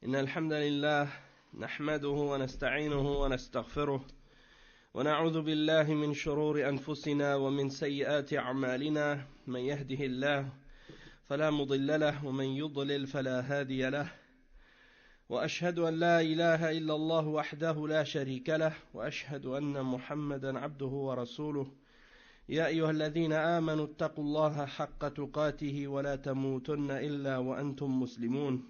إن الحمد لله نحمده ونستعينه ونستغفره ونعوذ بالله من شرور أنفسنا ومن سيئات أعمالنا من يهده الله فلا مضل له ومن يضلل فلا هادي له وأشهد أن لا إله إلا الله وحده لا شريك له وأشهد أن محمدا عبده ورسوله يا أيها الذين آمنوا اتقوا الله حق تقاته ولا تموتن إلا وأنتم مسلمون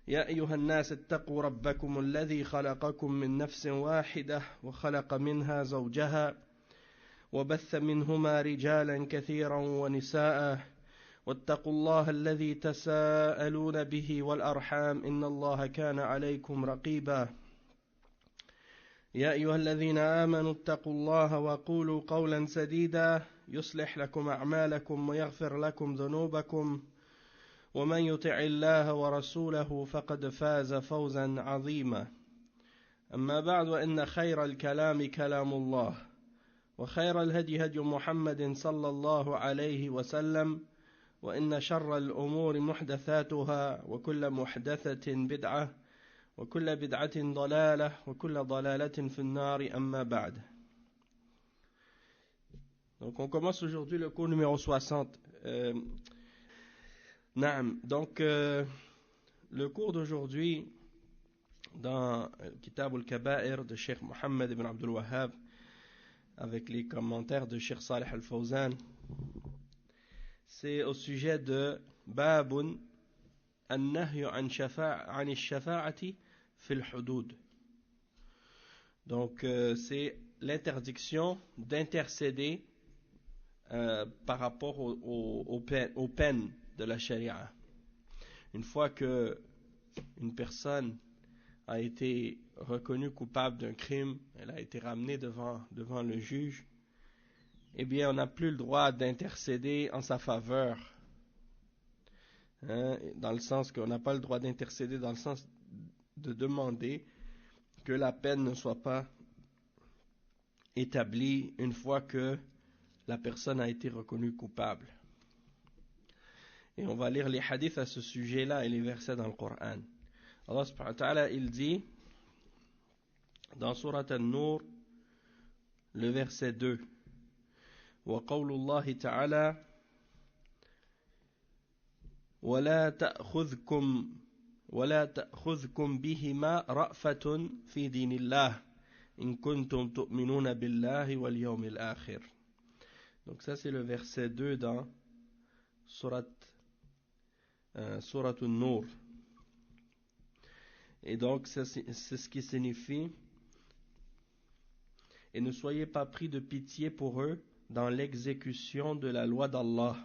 يا أيها الناس اتقوا ربكم الذي خلقكم من نفس واحدة وخلق منها زوجها وبث منهما رجالا كثيرا ونساء واتقوا الله الذي تساءلون به والأرحام إن الله كان عليكم رقيبا يا أيها الذين آمنوا اتقوا الله وقولوا قولا سديدا يصلح لكم أعمالكم ويغفر لكم ذنوبكم ومن يطع الله ورسوله فقد فاز فوزا عظيما أما بعد وإن خير الكلام كلام الله وخير الهدي هدي محمد صلى الله عليه وسلم وإن شر الأمور محدثاتها وكل محدثة بدعة وكل بدعة ضلالة وكل ضلالة في النار أما بعد. Donc on commence aujourd'hui le cours numéro 60. Donc le cours d'aujourd'hui dans Kitab al-Kaba'ir de Cheikh Mohammed ibn Abdul Wahhab avec les commentaires de Cheikh Salih al-Fawzan, c'est au sujet de Babun an-nahyu an ash-shafa'ati fil hudud. Donc c'est l'interdiction d'intercéder par rapport aux peines de la charia. Une fois que une personne a été reconnue coupable d'un crime, elle a été ramenée devant le juge, eh bien on n'a plus le droit d'intercéder en sa faveur. Dans le sens qu'on n'a pas le droit d'intercéder dans le sens de demander que la peine ne soit pas établie une fois que la personne a été reconnue coupable. Et on va lire les hadiths à ce sujet-là et les versets dans le Coran. Allah subhanahu wa ta'ala, il dit dans Surat An-Nur, le verset 2, wa qawlullahi ta'ala ولا تأخذكم بهما رأفة في دين الله إن كنتم تؤمنون بالله واليوم الآخر. Donc ça c'est le verset 2 dans Surat An-Nur. Et donc c'est ce qui signifie: et ne soyez pas pris de pitié pour eux dans l'exécution de la loi d'Allah,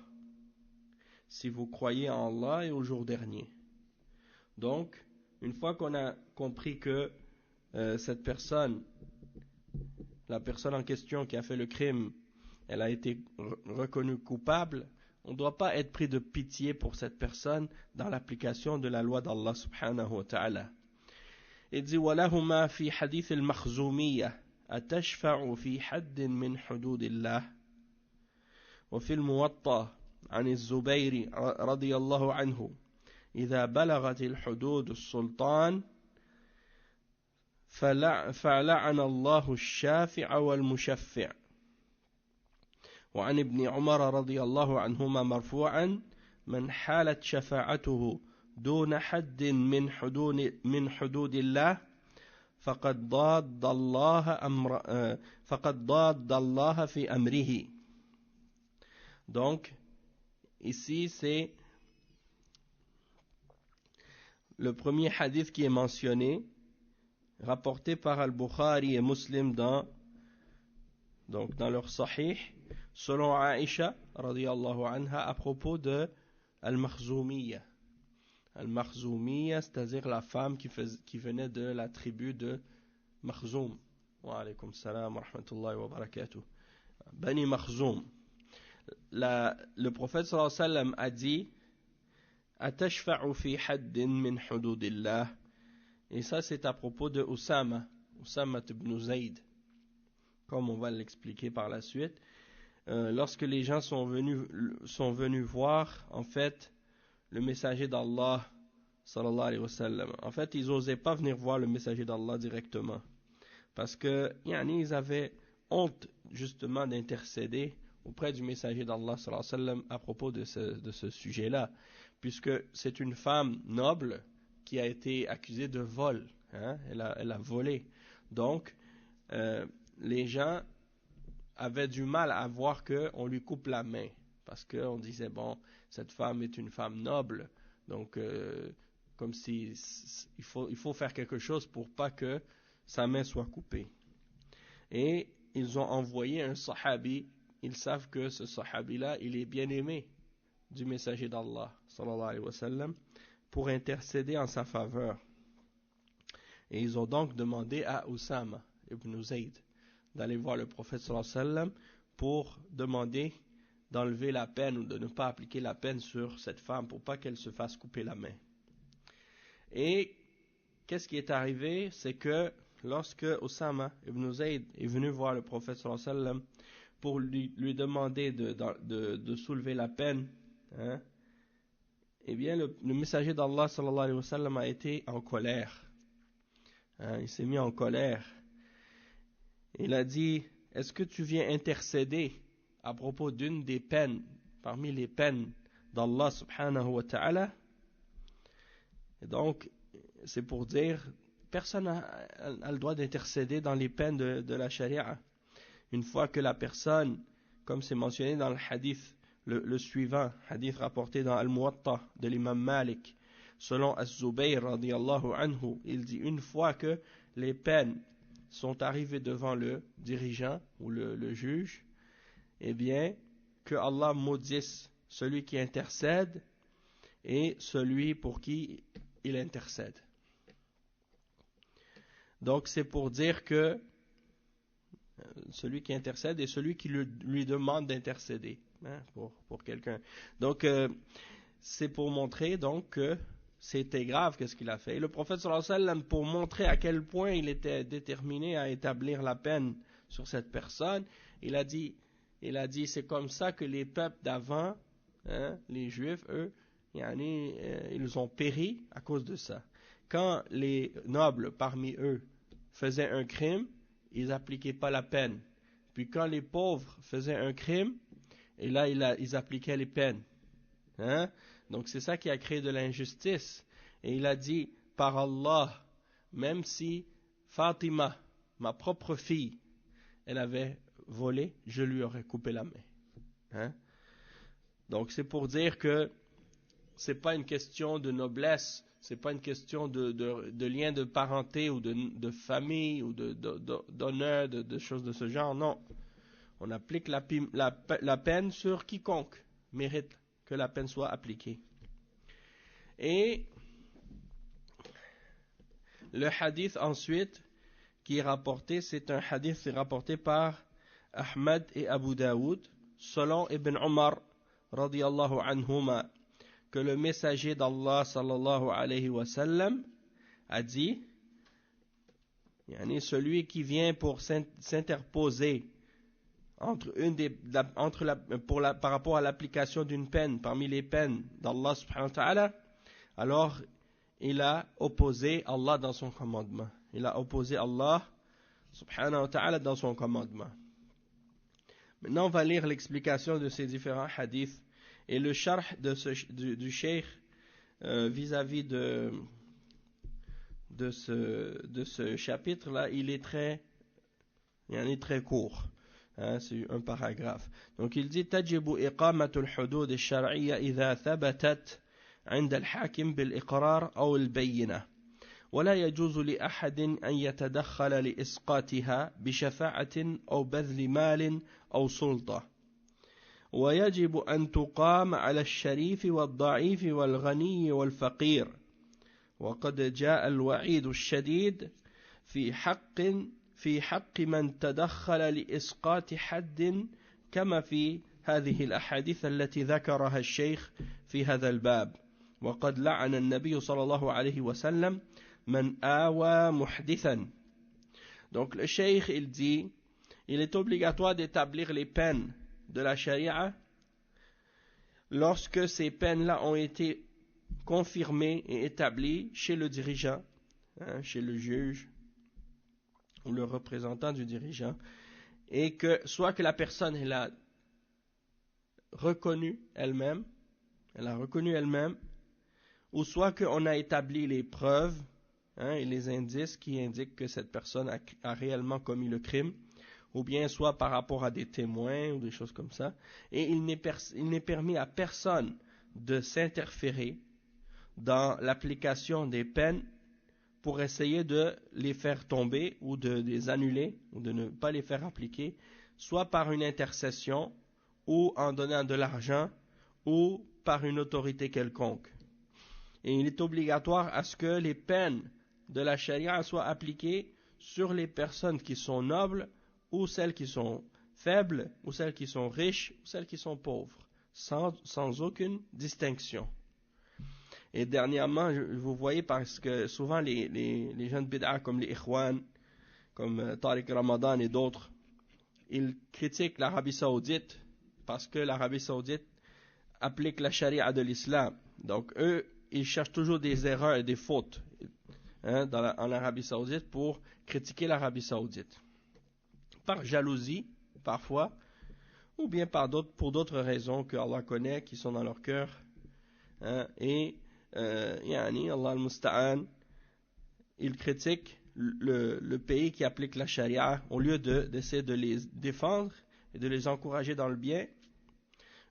si vous croyez en Allah et au jour dernier. Donc, une fois qu'on a compris que cette personne, la personne en question qui a fait le crime, elle a été reconnue coupable, on ne doit pas être pris de pitié pour cette personne dans l'application de la loi d'Allah subhanahu wa ta'ala. Il dit وَلَهُمَا فِي حَدِيثِ الْمَخْزُومِيَّةِ أَتَشْفَعُ فِي حَدٍّ مِّنْ حُدُودِ اللَّهِ وفي الموطأ عن الزبير رضي الله عنه إذا بلغت الحدود السلطان فلعن الله الشافع والمشفع. وعن ابن عمر رضي الله عنهما مرفوعا من حالت شفاعته دون حد من حدود الله فقد ضاد الله في أمره. Donc ici, c'est le premier hadith qui est mentionné, rapporté par Al-Bukhari et Muslim dans leur Sahih, selon Aïcha radiyallahu anha, à propos de Al-Makhzoumiyya. Al-Makhzoumiyya, c'est-à-dire la femme qui venait de la tribu de Makhzoum. Wa alaykum salam wa rahmatullahi wa barakatuh. Bani Makhzoum. Le prophète sallallahu alayhi wa sallam a dit Atashfa'u fi haddin min hududillah. Et ça c'est à propos de Usama ibn Zayd, comme on va l'expliquer par la suite. Lorsque les gens sont venus voir en fait le messager d'Allah sallallahu alayhi wa sallam. En fait, ils n'osaient pas venir voir le messager d'Allah directement. Parce que, ils avaient honte, justement, d'intercéder auprès du messager d'Allah, sallallahu alayhi wa sallam, à propos de ce sujet-là. Puisque c'est une femme noble qui a été accusée de vol. Elle a volé. Donc, les gens avaient du mal à voir qu'on lui coupe la main. Parce qu'on disait, bon, cette femme est une femme noble. Donc, comme si il faut faire quelque chose pour pas que sa main soit coupée. Et ils ont envoyé un sahabi. Ils savent que ce sahabi-là, il est bien aimé du messager d'Allah, sallallahu alayhi wa sallam, pour intercéder en sa faveur. Et ils ont donc demandé à Usama ibn Zayd d'aller voir le prophète sallallahu alayhi wa sallam pour demander d'enlever la peine ou de ne pas appliquer la peine sur cette femme pour pas qu'elle se fasse couper la main. Et qu'est-ce qui est arrivé? C'est que lorsque Usama ibn Zayd est venu voir le prophète sallallahu alayhi wa sallam pour lui demander de soulever la peine, eh bien le messager d'Allah sallallahu alayhi wa sallam a été en colère. Il s'est mis en colère. Il a dit, est-ce que tu viens intercéder à propos d'une des peines, parmi les peines d'Allah subhanahu wa ta'ala? Et donc, c'est pour dire, personne n'a le droit d'intercéder dans les peines de la charia. Une fois que la personne, comme c'est mentionné dans le hadith, le suivant, hadith rapporté dans Al-Muwatta de l'imam Malik, selon Az-Zubayr radiyallahu anhu, il dit une fois que les peines sont arrivées devant le dirigeant ou le juge, eh bien, que Allah maudisse celui qui intercède et celui pour qui il intercède. Donc c'est pour dire que celui qui intercède et celui qui lui demande d'intercéder pour quelqu'un. Donc c'est pour montrer donc que c'était grave qu'est-ce qu'il a fait. Et le prophète sallallahu alayhi wa sallam, pour montrer à quel point il était déterminé à établir la peine sur cette personne, il a dit c'est comme ça que les peuples d'avant, les juifs, eux, ils ont péri à cause de ça. Quand les nobles parmi eux faisaient un crime, ils n'appliquaient pas la peine. Puis quand les pauvres faisaient un crime, et là ils appliquaient les peines. Donc c'est ça qui a créé de l'injustice. Et il a dit, par Allah, même si Fatima, ma propre fille, elle avait volé, je lui aurais coupé la main. Donc c'est pour dire que c'est pas une question de noblesse, c'est pas une question de lien de parenté ou de famille ou d'honneur, de choses de ce genre, non. On applique la peine sur quiconque mérite que la peine soit appliquée. Et le hadith ensuite qui est rapporté, c'est un hadith qui est rapporté par Ahmad et Abu Daoud, selon Ibn Omar radiyallahu anhuma, que le messager d'Allah sallallahu alayhi wa sallam a dit, celui qui vient pour s'interposer par rapport à l'application d'une peine parmi les peines d'Allah subhanahu wa ta'ala, alors il a opposé Allah dans son commandement. Il a opposé Allah subhanahu wa ta'ala dans son commandement. Maintenant on va lire l'explication de ces différents hadiths et le sharh du cheikh vis-à-vis de ce chapitre-là, il est très court. C'est un paragraphe. Donc il dit تجب إقامة الحدود الشرعية إذا ثبتت عند الحاكم بالإقرار أو البينة ولا يجوز لأحد أن يتدخل لإسقاطها بشفاعة أو بذل مال أو سلطة ويجب أن تقام على الشريف والضعيف والغني والفقير وقد جاء الوعيد الشديد في حق من تدخل لإسقاط حد كما في هذه الأحاديث التي ذكرها الشيخ في هذا الباب وقد لعن النبي صلى الله عليه وسلم من آوى محدثا. Donc le cheikh il dit il est obligatoire d'établir les peines de la charia lorsque ces peines-là ont été confirmée et établie chez le dirigeant, chez le juge ou le représentant du dirigeant, et que soit que la personne elle a reconnu elle-même, ou soit qu'on a établi les preuves et les indices qui indiquent que cette personne a réellement commis le crime, ou bien soit par rapport à des témoins ou des choses comme ça, et il n'est permis à personne de s'interférer dans l'application des peines pour essayer de les faire tomber ou de les annuler ou de ne pas les faire appliquer, soit par une intercession ou en donnant de l'argent ou par une autorité quelconque. Et il est obligatoire à ce que les peines de la charia soient appliquées sur les personnes qui sont nobles ou celles qui sont faibles ou celles qui sont riches ou celles qui sont pauvres, sans aucune distinction. Et dernièrement, vous voyez, parce que souvent les jeunes bid'a comme les Ikhwan, comme Tariq Ramadan et d'autres, ils critiquent l'Arabie Saoudite parce que l'Arabie Saoudite applique la charia de l'islam. Donc eux, ils cherchent toujours des erreurs et des fautes en Arabie Saoudite pour critiquer l'Arabie Saoudite. Par jalousie, parfois, ou bien pour d'autres raisons que Allah connaît, qui sont dans leur cœur. Allah al-Musta'an, ils critiquent le pays qui applique la charia au lieu d'essayer de les défendre et de les encourager dans le bien.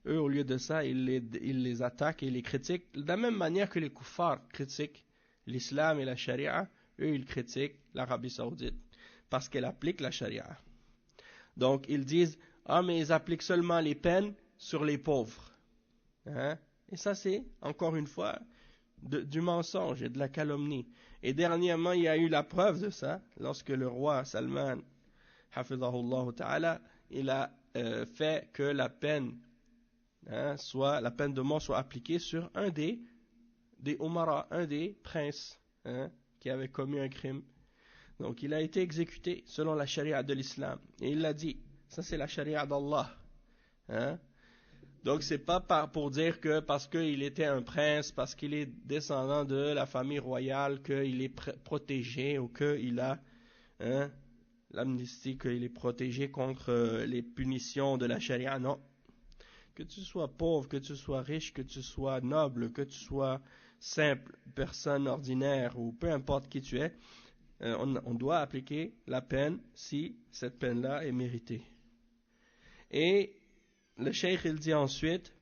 Eux, au lieu de ça, ils les attaquent et les critiquent. De la même manière que les kuffars critiquent l'islam et la charia, eux, ils critiquent l'Arabie Saoudite parce qu'elle applique la charia. Donc, ils disent, mais ils appliquent seulement les peines sur les pauvres. Et ça, c'est, encore une fois, du mensonge et de la calomnie. Et dernièrement, il y a eu la preuve de ça, lorsque le roi Salman, hafidhahullah ta'ala, il a fait que la peine de mort soit appliquée sur un des Umara, un des princes qui avait commis un crime. Donc il a été exécuté selon la charia de l'islam. Et il l'a dit, ça c'est la charia d'Allah. Donc c'est pas pour dire que parce qu'il était un prince, parce qu'il est descendant de la famille royale, qu'il est protégé ou qu'il a l'amnistie, qu'il est protégé contre les punitions de la charia. Non. Que tu sois pauvre, que tu sois riche, que tu sois noble, que tu sois simple, personne ordinaire ou peu importe qui tu es, on doit appliquer la peine si cette peine-là est méritée. Et le cheikh il dit ensuite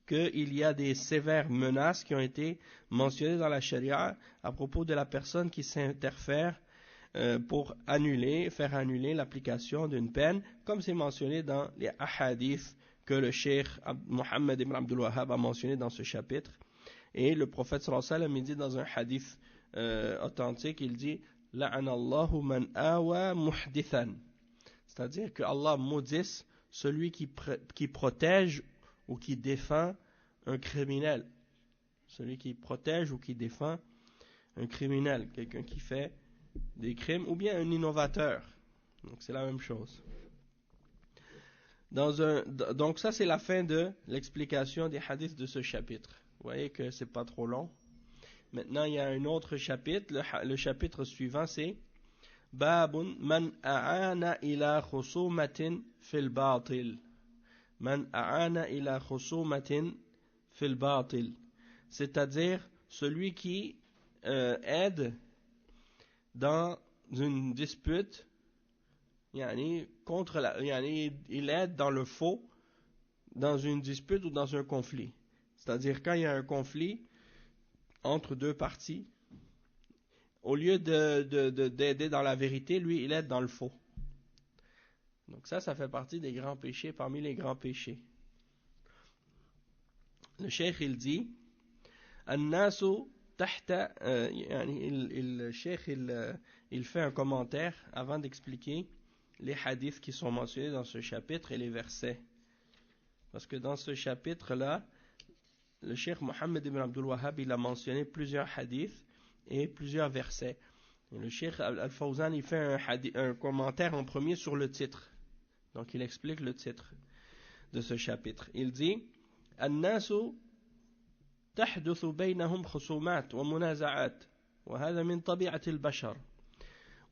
qu'il y a des sévères menaces qui ont été mentionnées dans la charia à propos de la personne qui s'interfère pour faire annuler l'application d'une peine, comme c'est mentionné dans les ahadiths que le cheikh Mohammed ibn Abdul Wahhab a mentionné dans ce chapitre. Et le prophète sallallahu alayhi wa sallam dit dans un hadith authentique, il dit « La'anallahu man awa muhdithan » c'est-à-dire que Allah maudisse celui qui protège ou qui défend un criminel. Celui qui protège ou qui défend un criminel, quelqu'un qui fait des crimes, ou bien un innovateur. Donc c'est la même chose. Donc ça c'est la fin de l'explication des hadiths de ce chapitre. Vous voyez que c'est pas trop long. Maintenant il y a un autre chapitre. Le chapitre suivant c'est Babun man a'ana ila khusumatin fil batil. Man a'ana ila khusumatin fil batil. C'est-à-dire celui qui aide dans une dispute, il aide dans le faux, dans une dispute ou dans un conflit. C'est-à-dire quand il y a un conflit entre deux parties, au lieu d'aider dans la vérité, lui, il aide dans le faux. Donc ça fait partie des grands péchés, parmi les grands péchés. Le cheikh, il dit, An-nasu tahta, le cheikh, il fait un commentaire avant d'expliquer les hadiths qui sont mentionnés dans ce chapitre et les versets. Parce que dans ce chapitre-là, le cheikh Mohammed ibn Abdul Wahhab, il a mentionné plusieurs hadiths et plusieurs versets. Et le cheikh Al-Fawzan, il fait un commentaire en premier sur le titre. Donc il explique le titre de ce chapitre. Il dit An-nasu تحدث بينهم خصومات ومنازعات وهذا من طبيعة البشر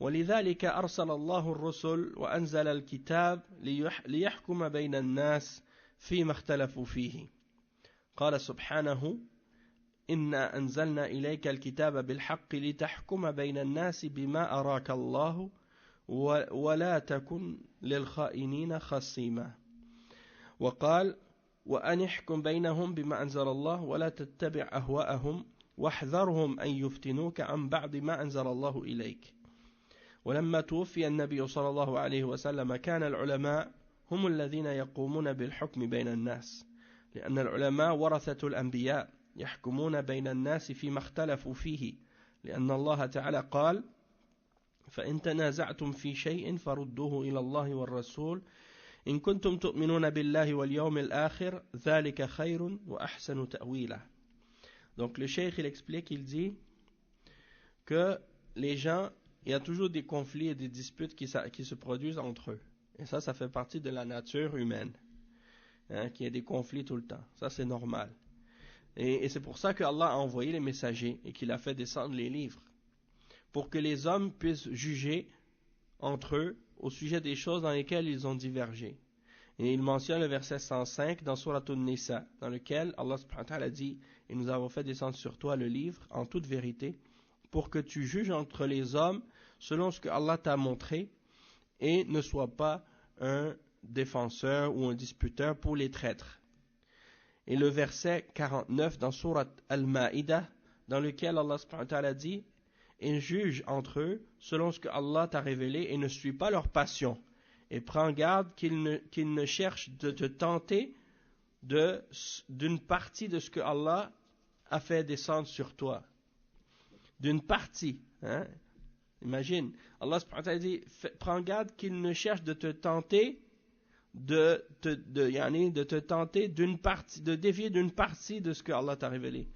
ولذلك أرسل الله الرسل وأنزل الكتاب ليحكم بين الناس فيما اختلفوا فيه قال سبحانه إنا أنزلنا إليك الكتاب بالحق لتحكم بين الناس بما أراك الله ولا تكن للخائنين خصيما وقال وأن احكم بينهم بما أنزل الله ولا تتبع أهواءهم واحذرهم أن يفتنوك عن بعض ما أنزل الله إليك ولما توفي النبي صلى الله عليه وسلم كان العلماء هم الذين يقومون بالحكم بين الناس لأن العلماء ورثة الأنبياء يحكمون بين الناس فيما اختلفوا فيه لأن الله تعالى قال فإن تنازعتم في شيء فردوه إلى الله والرسول إن كنتم تؤمنون بالله واليوم الآخر ذلك خير وأحسن تأويلا. Donc le cheikh il explique, il dit que les gens, il y a toujours des conflits et des disputes qui se produisent entre eux. Et ça fait partie de la nature humaine. Hein, qu'il y ait des conflits tout le temps. Ça c'est normal. Et c'est pour ça que Allah a envoyé les messagers et qu'il a fait descendre les livres. Pour que les hommes puissent juger entre eux au sujet des choses dans lesquelles ils ont divergé. Et il mentionne le verset 105 dans Surat An-Nisa, dans lequel Allah subhanahu wa ta'ala dit « Et nous avons fait descendre sur toi le livre en toute vérité, pour que tu juges entre les hommes selon ce que Allah t'a montré, et ne sois pas un défenseur ou un disputeur pour les traîtres. » Et le verset 49 dans Surat Al-Ma'idah, dans lequel Allah subhanahu wa ta'ala dit « Et juge entre eux selon ce que Allah t'a révélé et ne suis pas leur passion. Et prends garde qu'ils ne cherchent de te tenter d'une partie de ce que Allah a fait descendre sur toi. » D'une partie. Hein? Imagine, Allah subhanahu wa ta'ala dit « Prends garde qu'ils ne cherchent de te tenter de te tenter d'une partie, de dévier d'une partie de ce que Allah t'a révélé.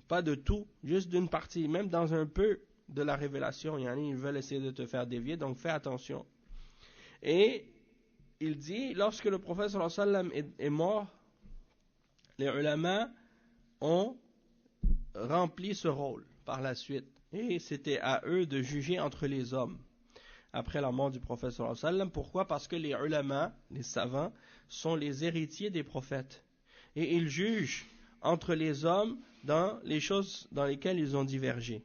Pas de tout, juste d'une partie, même dans un peu de la révélation, ils veulent essayer de te faire dévier, donc fais attention. » Et il dit, lorsque le prophète sallallahu alayhi wa sallam est mort, les ulama ont rempli ce rôle par la suite. Et c'était à eux de juger entre les hommes après la mort du prophète sallallahu alayhi wa sallam. Pourquoi? Parce que les ulama, les savants, sont les héritiers des prophètes. Et ils jugent entre les hommes dans les choses dans lesquelles ils ont divergé.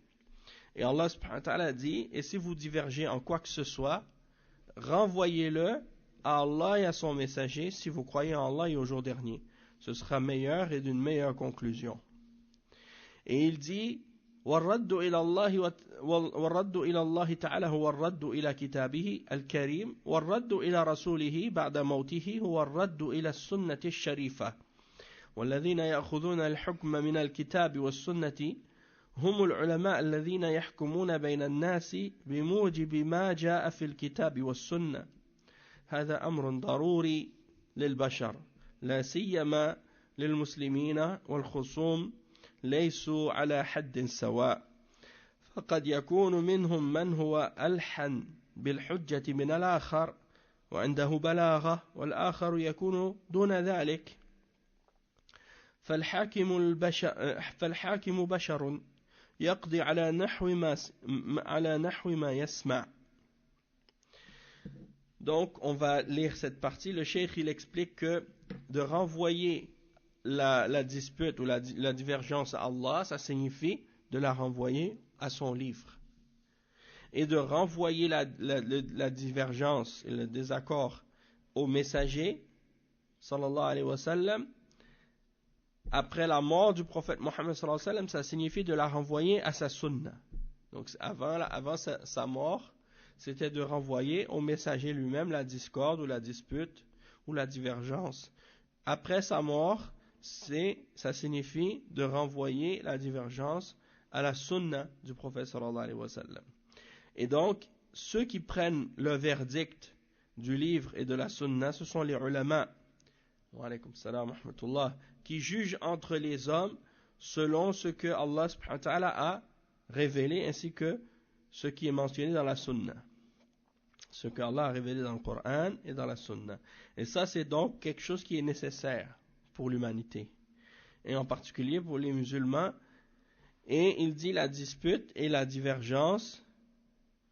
Et Allah subhanahu wa ta'ala dit, et si vous divergez en quoi que ce soit, renvoyez-le à Allah et à son messager si vous croyez en Allah et au jour dernier. Ce sera meilleur et d'une meilleure conclusion. Et il dit والرد إلى الله تعالى هو الرد إلى كتابه الكريم والرد إلى رسوله بعد موته هو الرد إلى السنة الشريفة والذين يأخذون الحكم من الكتاب والسنة هم العلماء الذين يحكمون بين الناس بموجب ما جاء في الكتاب والسنة هذا أمر ضروري للبشر لا سيما للمسلمين والخصوم ليسوا على حد سواء فقد يكون منهم من هو ألحن بالحجة من الآخر وعنده بلاغة والآخر يكون دون ذلك فالحاكم بشر يقضي على نحو ما يسمع. Donc on va lire cette partie. Le cheikh il explique que de renvoyer la dispute ou la divergence à Allah, ça signifie de la renvoyer à son livre. Et de renvoyer la divergence et le désaccord au messager, sallallahu alayhi wa sallam, après la mort du prophète Mohammed sallallahu alayhi wa sallam, ça signifie de la renvoyer à sa sunna. Donc avant sa mort, c'était de renvoyer au messager lui-même la discorde ou la dispute ou la divergence. Après sa mort, ça signifie de renvoyer la divergence à la sunna du prophète sallallahu alayhi wa sallam. Et donc, ceux qui prennent le verdict du livre et de la sunna, ce sont les ulama, wa alaykum salam wa rahmatullah, qui jugent entre les hommes selon ce que Allah subhanahu wa ta'ala a révélé, ainsi que ce qui est mentionné dans la sunna. Ce que Allah a révélé dans le Coran et dans la sunna. Et ça, c'est donc quelque chose qui est nécessaire pour l'humanité. et en particulier pour les musulmans. Et il dit la dispute et la divergence,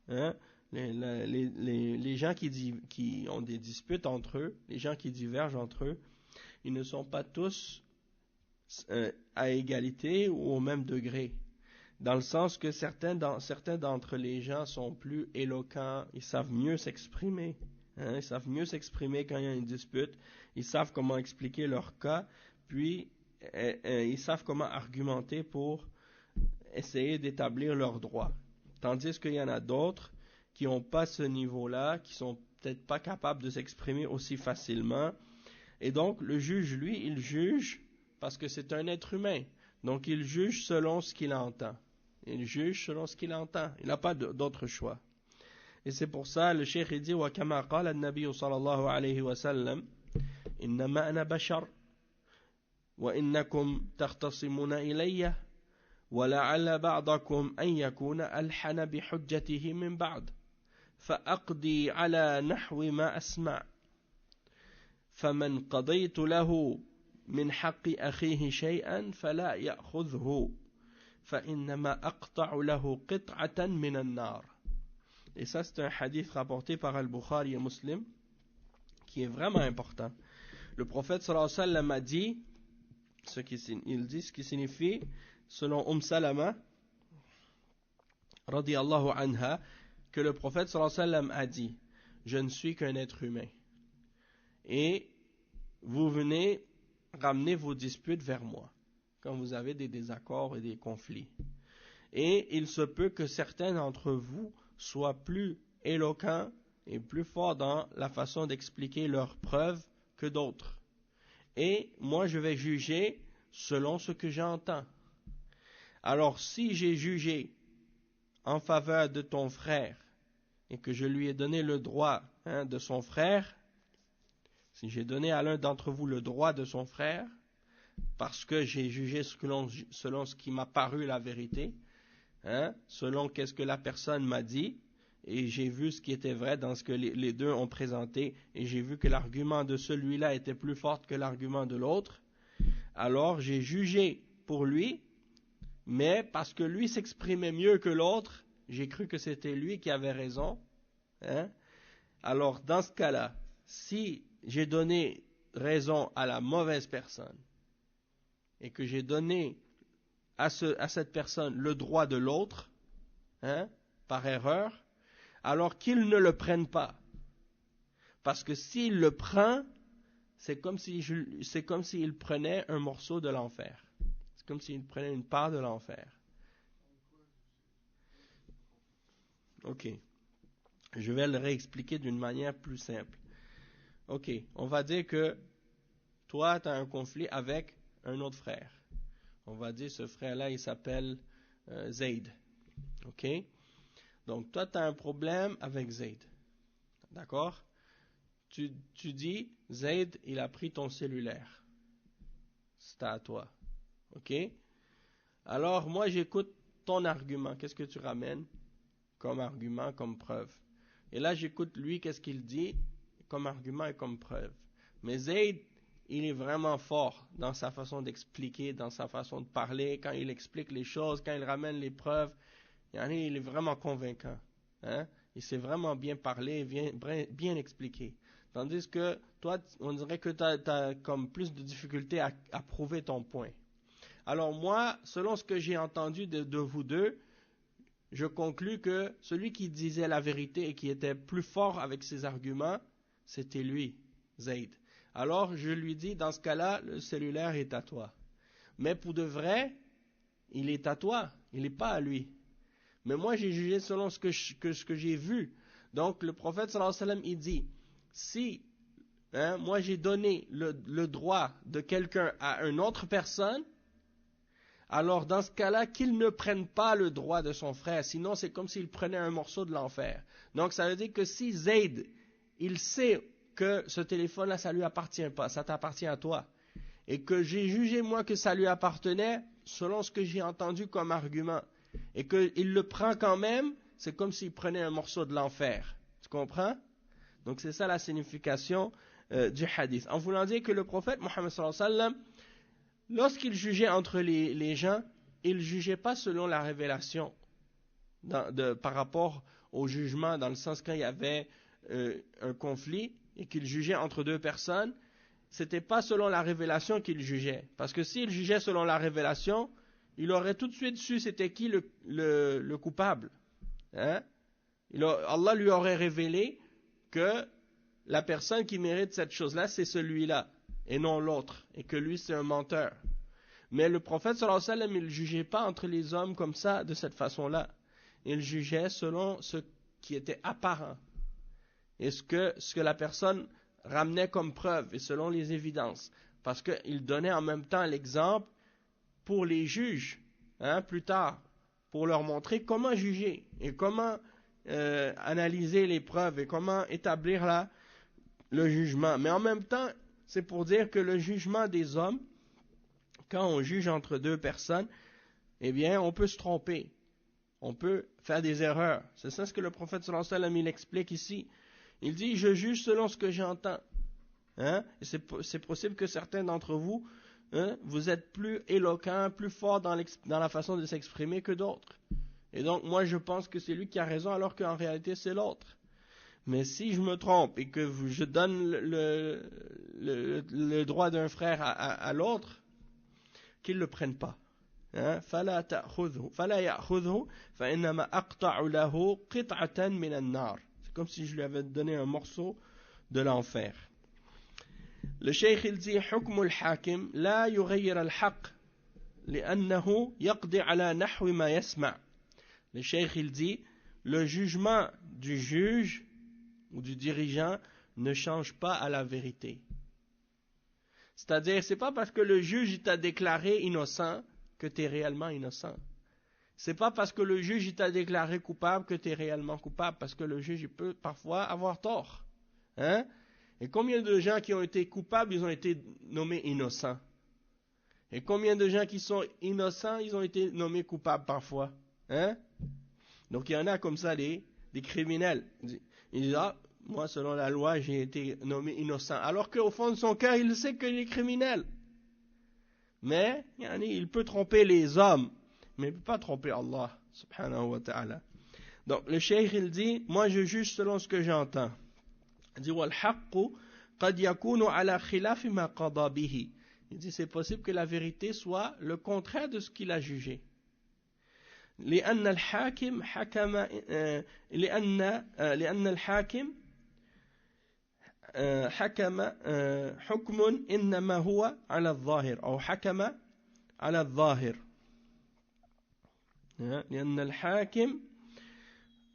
hein, les gens qui ont des disputes entre eux, les gens qui divergent entre eux, ils ne sont pas tous à égalité ou au même degré. Dans le sens que certains d'entre les gens sont plus éloquents, ils savent mieux s'exprimer. Hein, ils savent mieux s'exprimer quand il y a une dispute, ils savent comment expliquer leur cas, puis ils savent comment argumenter pour essayer d'établir leurs droits. Tandis qu'il y en a d'autres qui n'ont pas ce niveau-là, qui sont peut-être pas capables de s'exprimer aussi facilement. Et donc, le juge, lui, il juge parce que c'est un être humain. Donc, il juge selon ce qu'il entend. Il juge selon ce qu'il entend. Il n'a pas d'autre choix. Et c'est pour ça, le cheikh dit, وَكَمَا قَالَ النَّبِيُّ صَلَى اللَّهُ عَلَيْهِ وَسَلَّمَ إِنَّمَا أَنَا بَشَرٌ وَإِنَّكُمْ تَخْتَصِمُونَ إِلَيَّ وَلَعَلَّ بَعْضَكُمْ أَنْ يَكُونَ أَلْحَنَ بِحُجَّتِهِ مِنْ بَعْضٍ فَأَقْضِي عَلَى نَحْوِ مَا أَسْمَعُ فَمَنْ قَضَيْتُ لَهُ مِنْ حَقِّ أَخِيهِ شَيْئًا فَلَا يَأْخُذْهُ فَإِنَّمَا أَقْطَعُ لَهُ قِطْعَةً مِنَ النَّارِ. Et ça, c'est un hadith rapporté par Al-Bukhari et Muslim, qui est vraiment important. Le prophète sallallahu alayhi wa sallam a dit, il dit ce qui signifie, selon Salama, radiyallahu anha, que le prophète sallallahu alayhi wa sallam a dit, je ne suis qu'un être humain. Et vous venez ramener vos disputes vers moi, quand vous avez des désaccords et des conflits. Et il se peut que certains d'entre vous soient plus éloquents et plus forts dans la façon d'expliquer leurs preuves que d'autres. Et moi, je vais juger selon ce que j'entends. Alors, si j'ai jugé en faveur de ton frère et que je lui ai donné le droit de son frère, si j'ai donné à l'un d'entre vous le droit de son frère, parce que j'ai jugé selon ce qui m'a paru la vérité, selon qu'est-ce que la personne m'a dit, et j'ai vu ce qui était vrai dans ce que les deux ont présenté, et j'ai vu que l'argument de celui-là était plus fort que l'argument de l'autre, alors j'ai jugé pour lui, mais parce que lui s'exprimait mieux que l'autre, j'ai cru que c'était lui qui avait raison. Alors dans ce cas-là, si j'ai donné raison à la mauvaise personne, et que j'ai donné à cette personne le droit de l'autre, par erreur, alors qu'il ne le prenne pas. Parce que s'il le prend, c'est comme s'il prenait un morceau de l'enfer. C'est comme s'il prenait une part de l'enfer. Ok. Je vais le réexpliquer d'une manière plus simple. Ok. On va dire que toi, tu as un conflit avec un autre frère. On va dire ce frère-là, il s'appelle Zayd. Ok? Donc, toi, tu as un problème avec Zayd. D'accord? Tu dis, Zayd, il a pris ton cellulaire. C'est à toi. Ok? Alors, moi, j'écoute ton argument. Qu'est-ce que tu ramènes comme argument, comme preuve? Et là, j'écoute lui, qu'est-ce qu'il dit comme argument et comme preuve. Mais Zayd, il est vraiment fort dans sa façon d'expliquer, dans sa façon de parler, quand il explique les choses, quand il ramène les preuves. Il est vraiment convaincant. Il sait vraiment bien parler, bien expliquer. Tandis que toi, on dirait que tu as comme plus de difficulté à prouver ton point. Alors moi, selon ce que j'ai entendu de vous deux, je conclus que celui qui disait la vérité et qui était plus fort avec ses arguments, c'était lui, Zayd. Alors je lui dis, dans ce cas-là, le cellulaire est à toi. Mais pour de vrai, il est à toi, il n'est pas à lui. Mais moi, j'ai jugé selon ce que j'ai vu. Donc, le prophète, sallallahu alayhi wa sallam, il dit, si moi j'ai donné le droit de quelqu'un à une autre personne, alors dans ce cas-là, qu'il ne prenne pas le droit de son frère, sinon c'est comme s'il prenait un morceau de l'enfer. Donc, ça veut dire que si Zayd, il sait que ce téléphone-là, ça lui appartient pas, ça t'appartient à toi, et que j'ai jugé moi que ça lui appartenait, selon ce que j'ai entendu comme argument, et qu'il le prend quand même, c'est comme s'il prenait un morceau de l'enfer. Tu comprends? Donc c'est ça la signification du hadith. En voulant dire que le prophète Mohammed sallallahu alayhi wa sallam, lorsqu'il jugeait entre les gens, il ne jugeait pas selon la révélation par rapport au jugement, dans le sens quand il y avait un conflit et qu'il jugeait entre deux personnes, c'était pas selon la révélation qu'il jugeait. Parce que s'il jugeait selon la révélation, il aurait tout de suite su c'était qui le coupable. Hein? Allah lui aurait révélé que la personne qui mérite cette chose-là, c'est celui-là, et non l'autre, et que lui c'est un menteur. Mais le prophète sallallahu alayhi wa sallam, il ne jugeait pas entre les hommes comme ça, de cette façon-là. Il jugeait selon ce qui était apparent, et ce que la personne ramenait comme preuve, et selon les évidences. Parce qu'il donnait en même temps l'exemple pour les juges, plus tard, pour leur montrer comment juger, et comment analyser les preuves, et comment établir le jugement. Mais en même temps, c'est pour dire que le jugement des hommes, quand on juge entre deux personnes, eh bien, on peut se tromper. On peut faire des erreurs. C'est ça ce que le prophète sallallahu alayhi wa sallam, il explique ici. Il dit, je juge selon ce que j'entends. Et c'est possible que certains d'entre vous, vous êtes plus éloquents, plus forts dans la façon de s'exprimer que d'autres. Et donc, moi, je pense que c'est lui qui a raison, alors qu'en réalité, c'est l'autre. Mais si je me trompe et que je donne le droit d'un frère à l'autre, qu'il ne le prenne pas. فلا يأخذه فإنما أقطع له قطعة من النار. C'est comme si je lui avais donné un morceau de l'enfer. Le cheikh il dit حكم الحاكم لا يغير الحق لأنه يقضي على نحو ما يسمع. Le cheikh il dit le jugement du juge ou du dirigeant ne change pas à la vérité. C'est-à-dire, c'est pas parce que le juge t'a déclaré innocent que tu es réellement innocent. C'est pas parce que le juge t'a déclaré coupable que tu es réellement coupable, parce que le juge il peut parfois avoir tort. Et combien de gens qui ont été coupables, ils ont été nommés innocents? Et combien de gens qui sont innocents, ils ont été nommés coupables parfois? Donc il y en a comme ça, des criminels. Ils disent, moi selon la loi, j'ai été nommé innocent. Alors qu'au fond de son cœur, il sait qu'il est criminel. Mais il peut tromper les hommes, mais il ne peut pas tromper Allah, subhanahu wa ta'ala. Donc le cheikh il dit, moi je juge selon ce que j'entends. Il dit, وَالْحَقُّ قَدْ يَكُونُ عَلَى خِلَافِ مَا قَضَى بِهِ. Il dit, c'est possible que la vérité soit le contraire de ce qu'il a jugé. لأن الحاكم حكم لأن الحاكم حكم حكم إنما هو على الظاهر أو حكم على الظاهر لأن الحاكم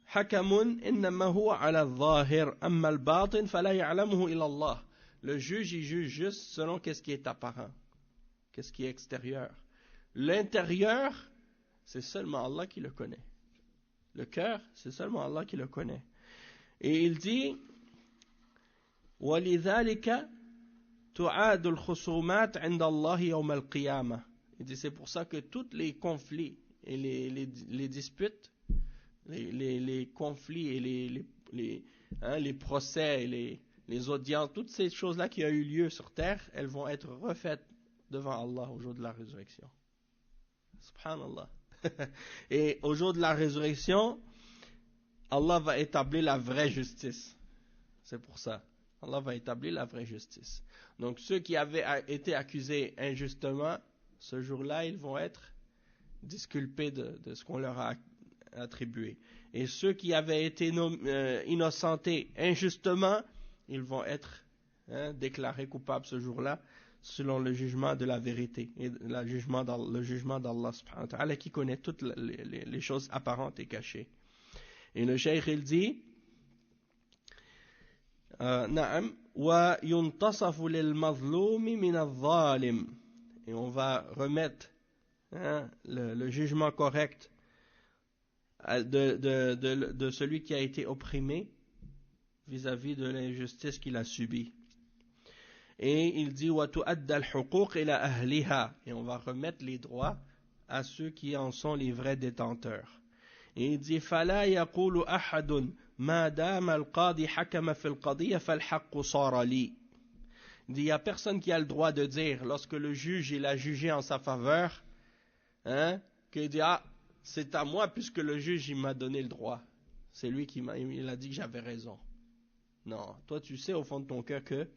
حكم إنما هو على الظاهر أما الباطن فلا يعلمه إلا الله. Le juge il juge juste selon qu'est-ce qui est apparent, qu'est-ce qui est extérieur. L'intérieur, c'est seulement Allah qui le connaît. Le cœur, c'est seulement Allah qui le connaît. Et il dit وَلِذَلِكَ تُعَادُ الْخُصُومَاتِ عِنْدَ اللَّهِ يَوْمَ الْقِيَامَةِ. Il dit c'est pour ça que tous les conflits et les disputes, les conflits et les procès et les audiences, toutes ces choses-là qui ont eu lieu sur terre, elles vont être refaites devant Allah au jour de la résurrection. Subhanallah. Et au jour de la résurrection, Allah va établir la vraie justice. C'est pour ça. Allah va établir la vraie justice. Donc ceux qui avaient été accusés injustement, ce jour-là, ils vont être disculpés de ce qu'on leur a attribué. Et ceux qui avaient été innocentés injustement, ils vont être déclarés coupables ce jour-là, selon le jugement de la vérité et le jugement d'Allah subhanahu wa ta'ala qui connaît toutes les choses apparentes et cachées. Et le cheikh il dit Na'am wa yuntasafu lil mazlumi min al-zalim. Et on va remettre le jugement correct de celui qui a été opprimé vis-à-vis de l'injustice qu'il a subie. Et il dit وَتُؤَدَّ الْحُقُوقِ إِلَى أَهْلِهَا. Et on va remettre les droits à ceux qui en sont les vrais détenteurs. Et il dit فَلَا يَقُولُ أَحَدٌ مَا دَامَ الْقَاضِي حَكَمَ فِي الْقَضِيَّةِ فَالْحَقُّ صَارَ لِي. Il dit, il n'y a personne qui a le droit de dire, lorsque le juge il a jugé en sa faveur, hein, qu'il dit, ah, c'est à moi puisque le juge il m'a donné le droit. C'est lui qui il a dit que j'avais raison. Non, toi tu sais au fond de ton cœur que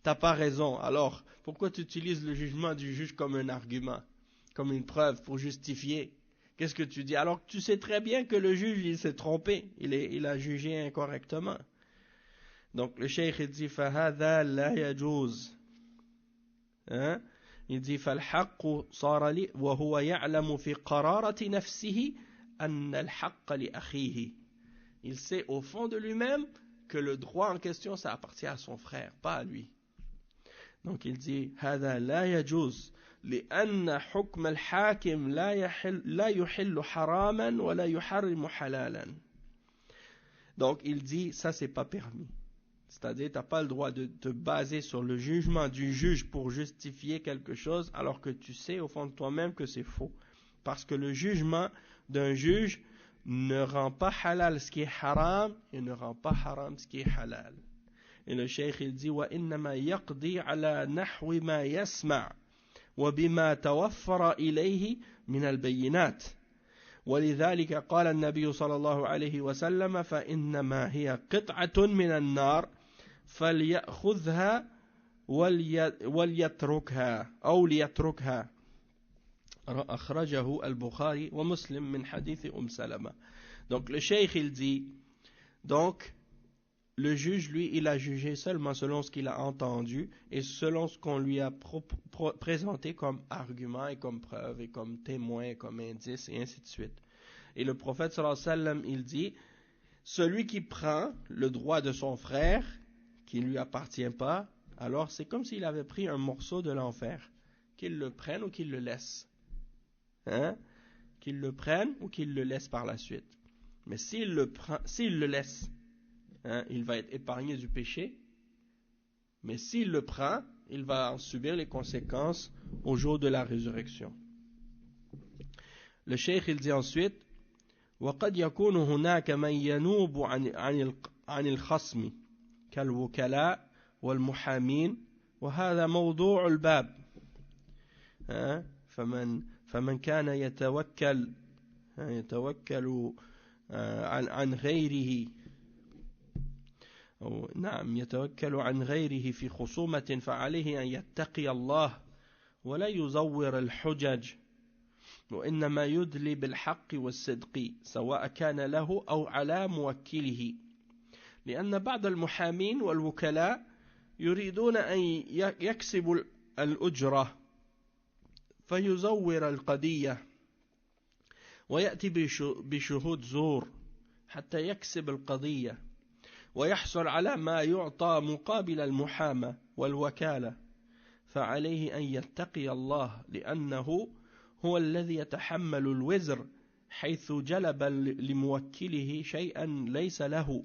t'as pas raison. Alors, pourquoi tu utilises le jugement du juge comme un argument, comme une preuve pour justifier? Qu'est-ce que tu dis? Alors que tu sais très bien que le juge il s'est trompé, il a jugé incorrectement. Donc le cheikh il dit فهذا لا يجوز. Hein? Il dit فالحق صار لي وهو يعلم في قرارة نفسه أن الحق لأخيه. Il sait au fond de lui-même que le droit en question ça appartient à son frère, pas à lui. Donc il dit هذا لا يجوز لأن حكم الحاكم لا يحل حراما ولا يحرم حلالا. Donc il dit ça c'est pas permis. C'est-à-dire, tu n'as pas le droit de te baser sur le jugement du juge pour justifier quelque chose, alors que tu sais au fond de toi-même que c'est faux. Parce que le jugement d'un juge ne rend pas halal ce qui est haram, et ne rend pas haram ce qui est halal. Et le cheikh il dit, وَإِنَّمَا يَقْضِي عَلَى نَحْوِ مَا يَسْمَعُ وَبِمَا تَوَفَّرَ إِلَيْهِ مِنَ الْبَيِّنَاتِ. ولذلك قال النبي صلى الله عليه وسلم فإنما هي قطعة من النار فليأخذها وليتركها أو ليتركها. أخرجه البخاري ومسلم من حديث سلمة. Donc le cheikh il dit, donc le juge lui il a jugé seulement selon ce qu'il a entendu et selon ce qu'on lui a présenté comme argument et comme preuve et comme témoin et comme indice et ainsi de suite. Et le prophète sallallahu alayhi wa sallam il dit, celui qui prend le droit de son frère qui ne lui appartient pas, alors c'est comme s'il avait pris un morceau de l'enfer, qu'il le prenne ou qu'il le laisse, hein? Qu'il le prenne ou qu'il le laisse par la suite. Mais s'il le laisse, hein, il va être épargné du péché, mais s'il le prend, il va en subir les conséquences au jour de la résurrection. Le cheikh il dit ensuite, وقد يكون هناك من ينوب عن الخصم كالوكلاء والمحامين وهذا موضوع الباب. فمن كان يتوكل عن غيره نعم يتوكل عن غيره في خصومة فعليه أن يتقي الله ولا يزور الحجج وإنما يدلي بالحق والصدق سواء كان له أو على موكله لأن بعض المحامين والوكلاء يريدون أن يكسبوا الأجرة فيزور القضية ويأتي بشهود زور حتى يكسب القضية ويحصل على ما يعطى مقابل المحاماة والوكالة فعليه أن يتقي الله لأنه هو الذي يتحمل الوزر حيث جلب لموكله شيئا ليس له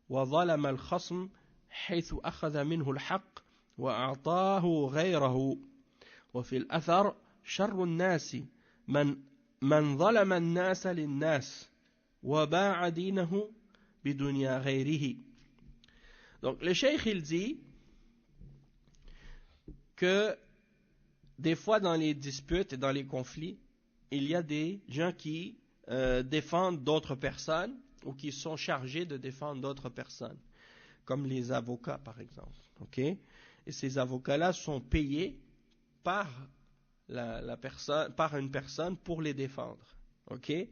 وظلم الخصم حيث أخذ منه الحق وأعطاه غيره وفي الأثر شر الناس من ظلم الناس للناس وباع دينه بدنيا غيره. Donc le cheikh il dit que des fois dans les disputes et dans les conflits, il y a des gens qui défendent d'autres personnes ou qui sont chargés de défendre d'autres personnes, comme les avocats par exemple. Okay? Et ces avocats-là sont payés par par une personne pour les défendre. Okay?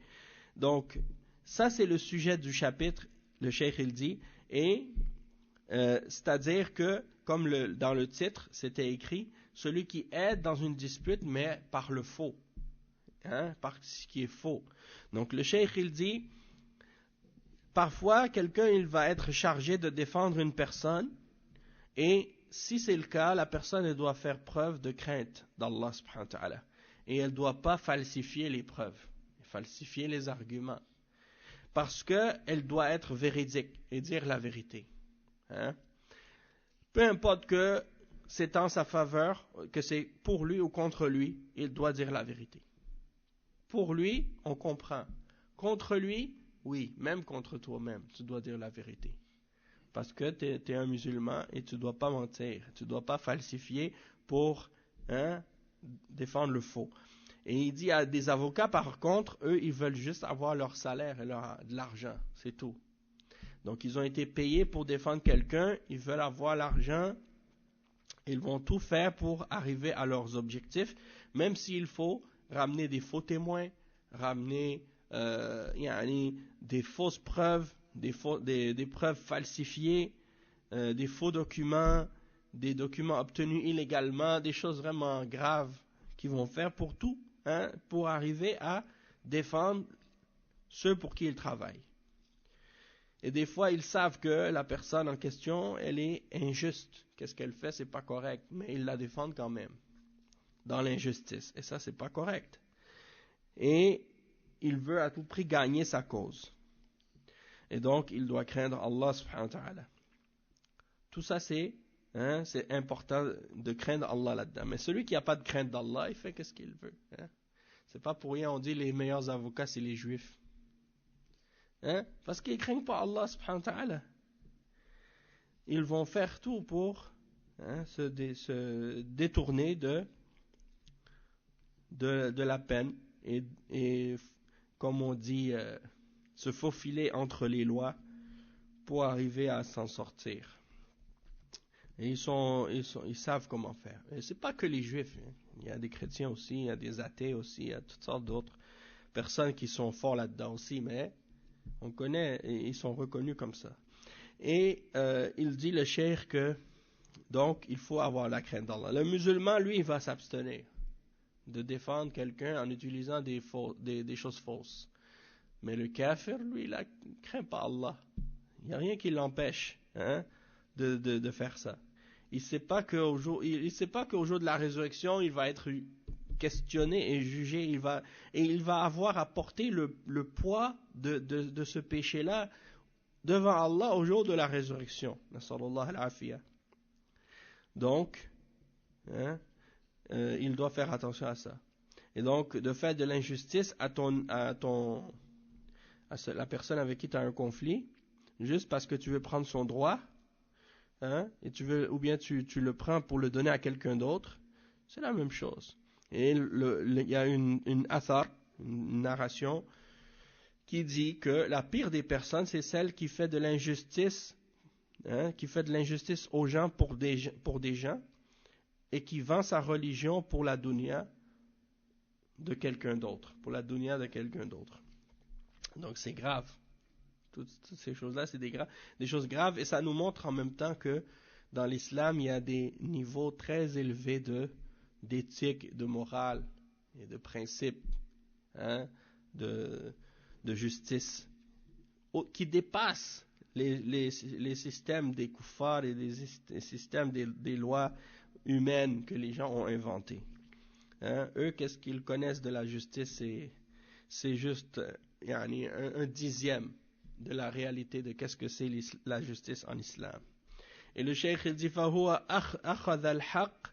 Donc, ça c'est le sujet du chapitre, le cheikh il dit, et c'est-à-dire que, comme dans le titre, c'était écrit, celui qui aide dans une dispute, mais par le faux, hein, par ce qui est faux. Donc le cheikh il dit, parfois quelqu'un il va être chargé de défendre une personne, et si c'est le cas, la personne elle doit faire preuve de crainte d'Allah subhanahu wa ta'ala, et elle ne doit pas falsifier les preuves, falsifier les arguments, parce qu'elle doit être véridique et dire la vérité. Hein? Peu importe que c'est en sa faveur, que c'est pour lui ou contre lui, il doit dire la vérité. Pour lui, on comprend. Contre lui, oui, même contre toi-même, tu dois dire la vérité. parce que tu es un musulman et tu ne dois pas mentir, tu ne dois pas falsifier pour défendre le faux. Et il dit à des avocats, par contre, eux, ils veulent juste avoir leur salaire et de l'argent, c'est tout. Donc, ils ont été payés pour défendre quelqu'un, ils veulent avoir l'argent, ils vont tout faire pour arriver à leurs objectifs, même s'il faut ramener des faux témoins, ramener des fausses preuves, des preuves falsifiées, des faux documents, des documents obtenus illégalement, des choses vraiment graves qu'ils vont faire pour tout, pour arriver à défendre ceux pour qui ils travaillent. Et des fois, ils savent que la personne en question, elle est injuste. Qu'est-ce qu'elle fait, c'est pas correct. Mais ils la défendent quand même, dans l'injustice. Et ça, c'est pas correct. Et il veut à tout prix gagner sa cause. Et donc, il doit craindre Allah subhanahu wa ta'ala. Tout ça, c'est important de craindre Allah là-dedans. Mais celui qui n'a pas de crainte d'Allah, il fait qu'est-ce qu'il veut. C'est pas pour rien, on dit les meilleurs avocats, c'est les juifs. Parce qu'ils ne craignent pas Allah subhanahu wa ta'ala. Ils vont faire tout pour se détourner de la peine et comme on dit, se faufiler entre les lois pour arriver à s'en sortir. Et ils savent comment faire. Et c'est pas que les juifs. Il y a des chrétiens aussi, il y a des athées aussi, il y a toutes sortes d'autres personnes qui sont forts là-dedans aussi, mais on connaît et ils sont reconnus comme ça. Et il dit le cheikh que donc il faut avoir la crainte d'Allah. Le musulman, lui, il va s'abstenir de défendre quelqu'un en utilisant des choses fausses. Mais le kafir, lui, il ne craint pas Allah. Il n'y a rien qui l'empêche de faire ça. Il ne sait pas qu'au jour de la résurrection, il va être questionné et jugé. Il va avoir à porter le poids de ce péché-là devant Allah au jour de la résurrection. Nasallallahu al-afiyah. Donc, il doit faire attention à ça. Et donc, de faire de l'injustice à la personne avec qui tu as un conflit, juste parce que tu veux prendre son droit, et ou bien tu le prends pour le donner à quelqu'un d'autre, c'est la même chose. Et il y a une athar, une narration, qui dit que la pire des personnes, c'est celle qui fait de l'injustice, aux gens pour des gens, et qui vend sa religion pour la dunya de quelqu'un d'autre, Donc c'est grave. Toutes ces choses-là, c'est des choses graves, et ça nous montre en même temps que dans l'islam, il y a des niveaux très élevés d'éthique, de morale et de principes, de justice, qui dépassent les systèmes des koufars et les systèmes des lois humaines que les gens ont inventées. Eux, qu'est-ce qu'ils connaissent de la justice? C'est juste un dixième de la réalité de qu'est-ce que c'est la justice en islam. Et le cheikh il dit فهو أخذ الحق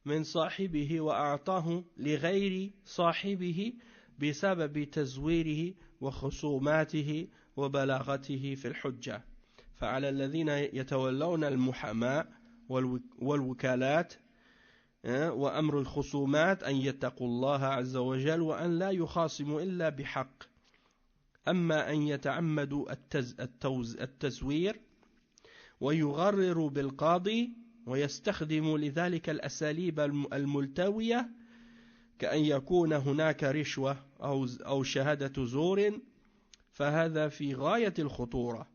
من صاحبه وأعطاه لغير صاحبه بسبب تزويره وخصوماته وبلاغته في الحجة فعلى الذين يتولون المحاماة والوكالات وأمر الخصومات أن يتقوا الله عز وجل وأن لا يخاصموا إلا بحق أما أن يتعمدوا التزوير ويغرروا بالقاضي ويستخدموا لذلك الأساليب الملتوية كأن يكون هناك رشوة أو شهادة زور فهذا في غاية الخطورة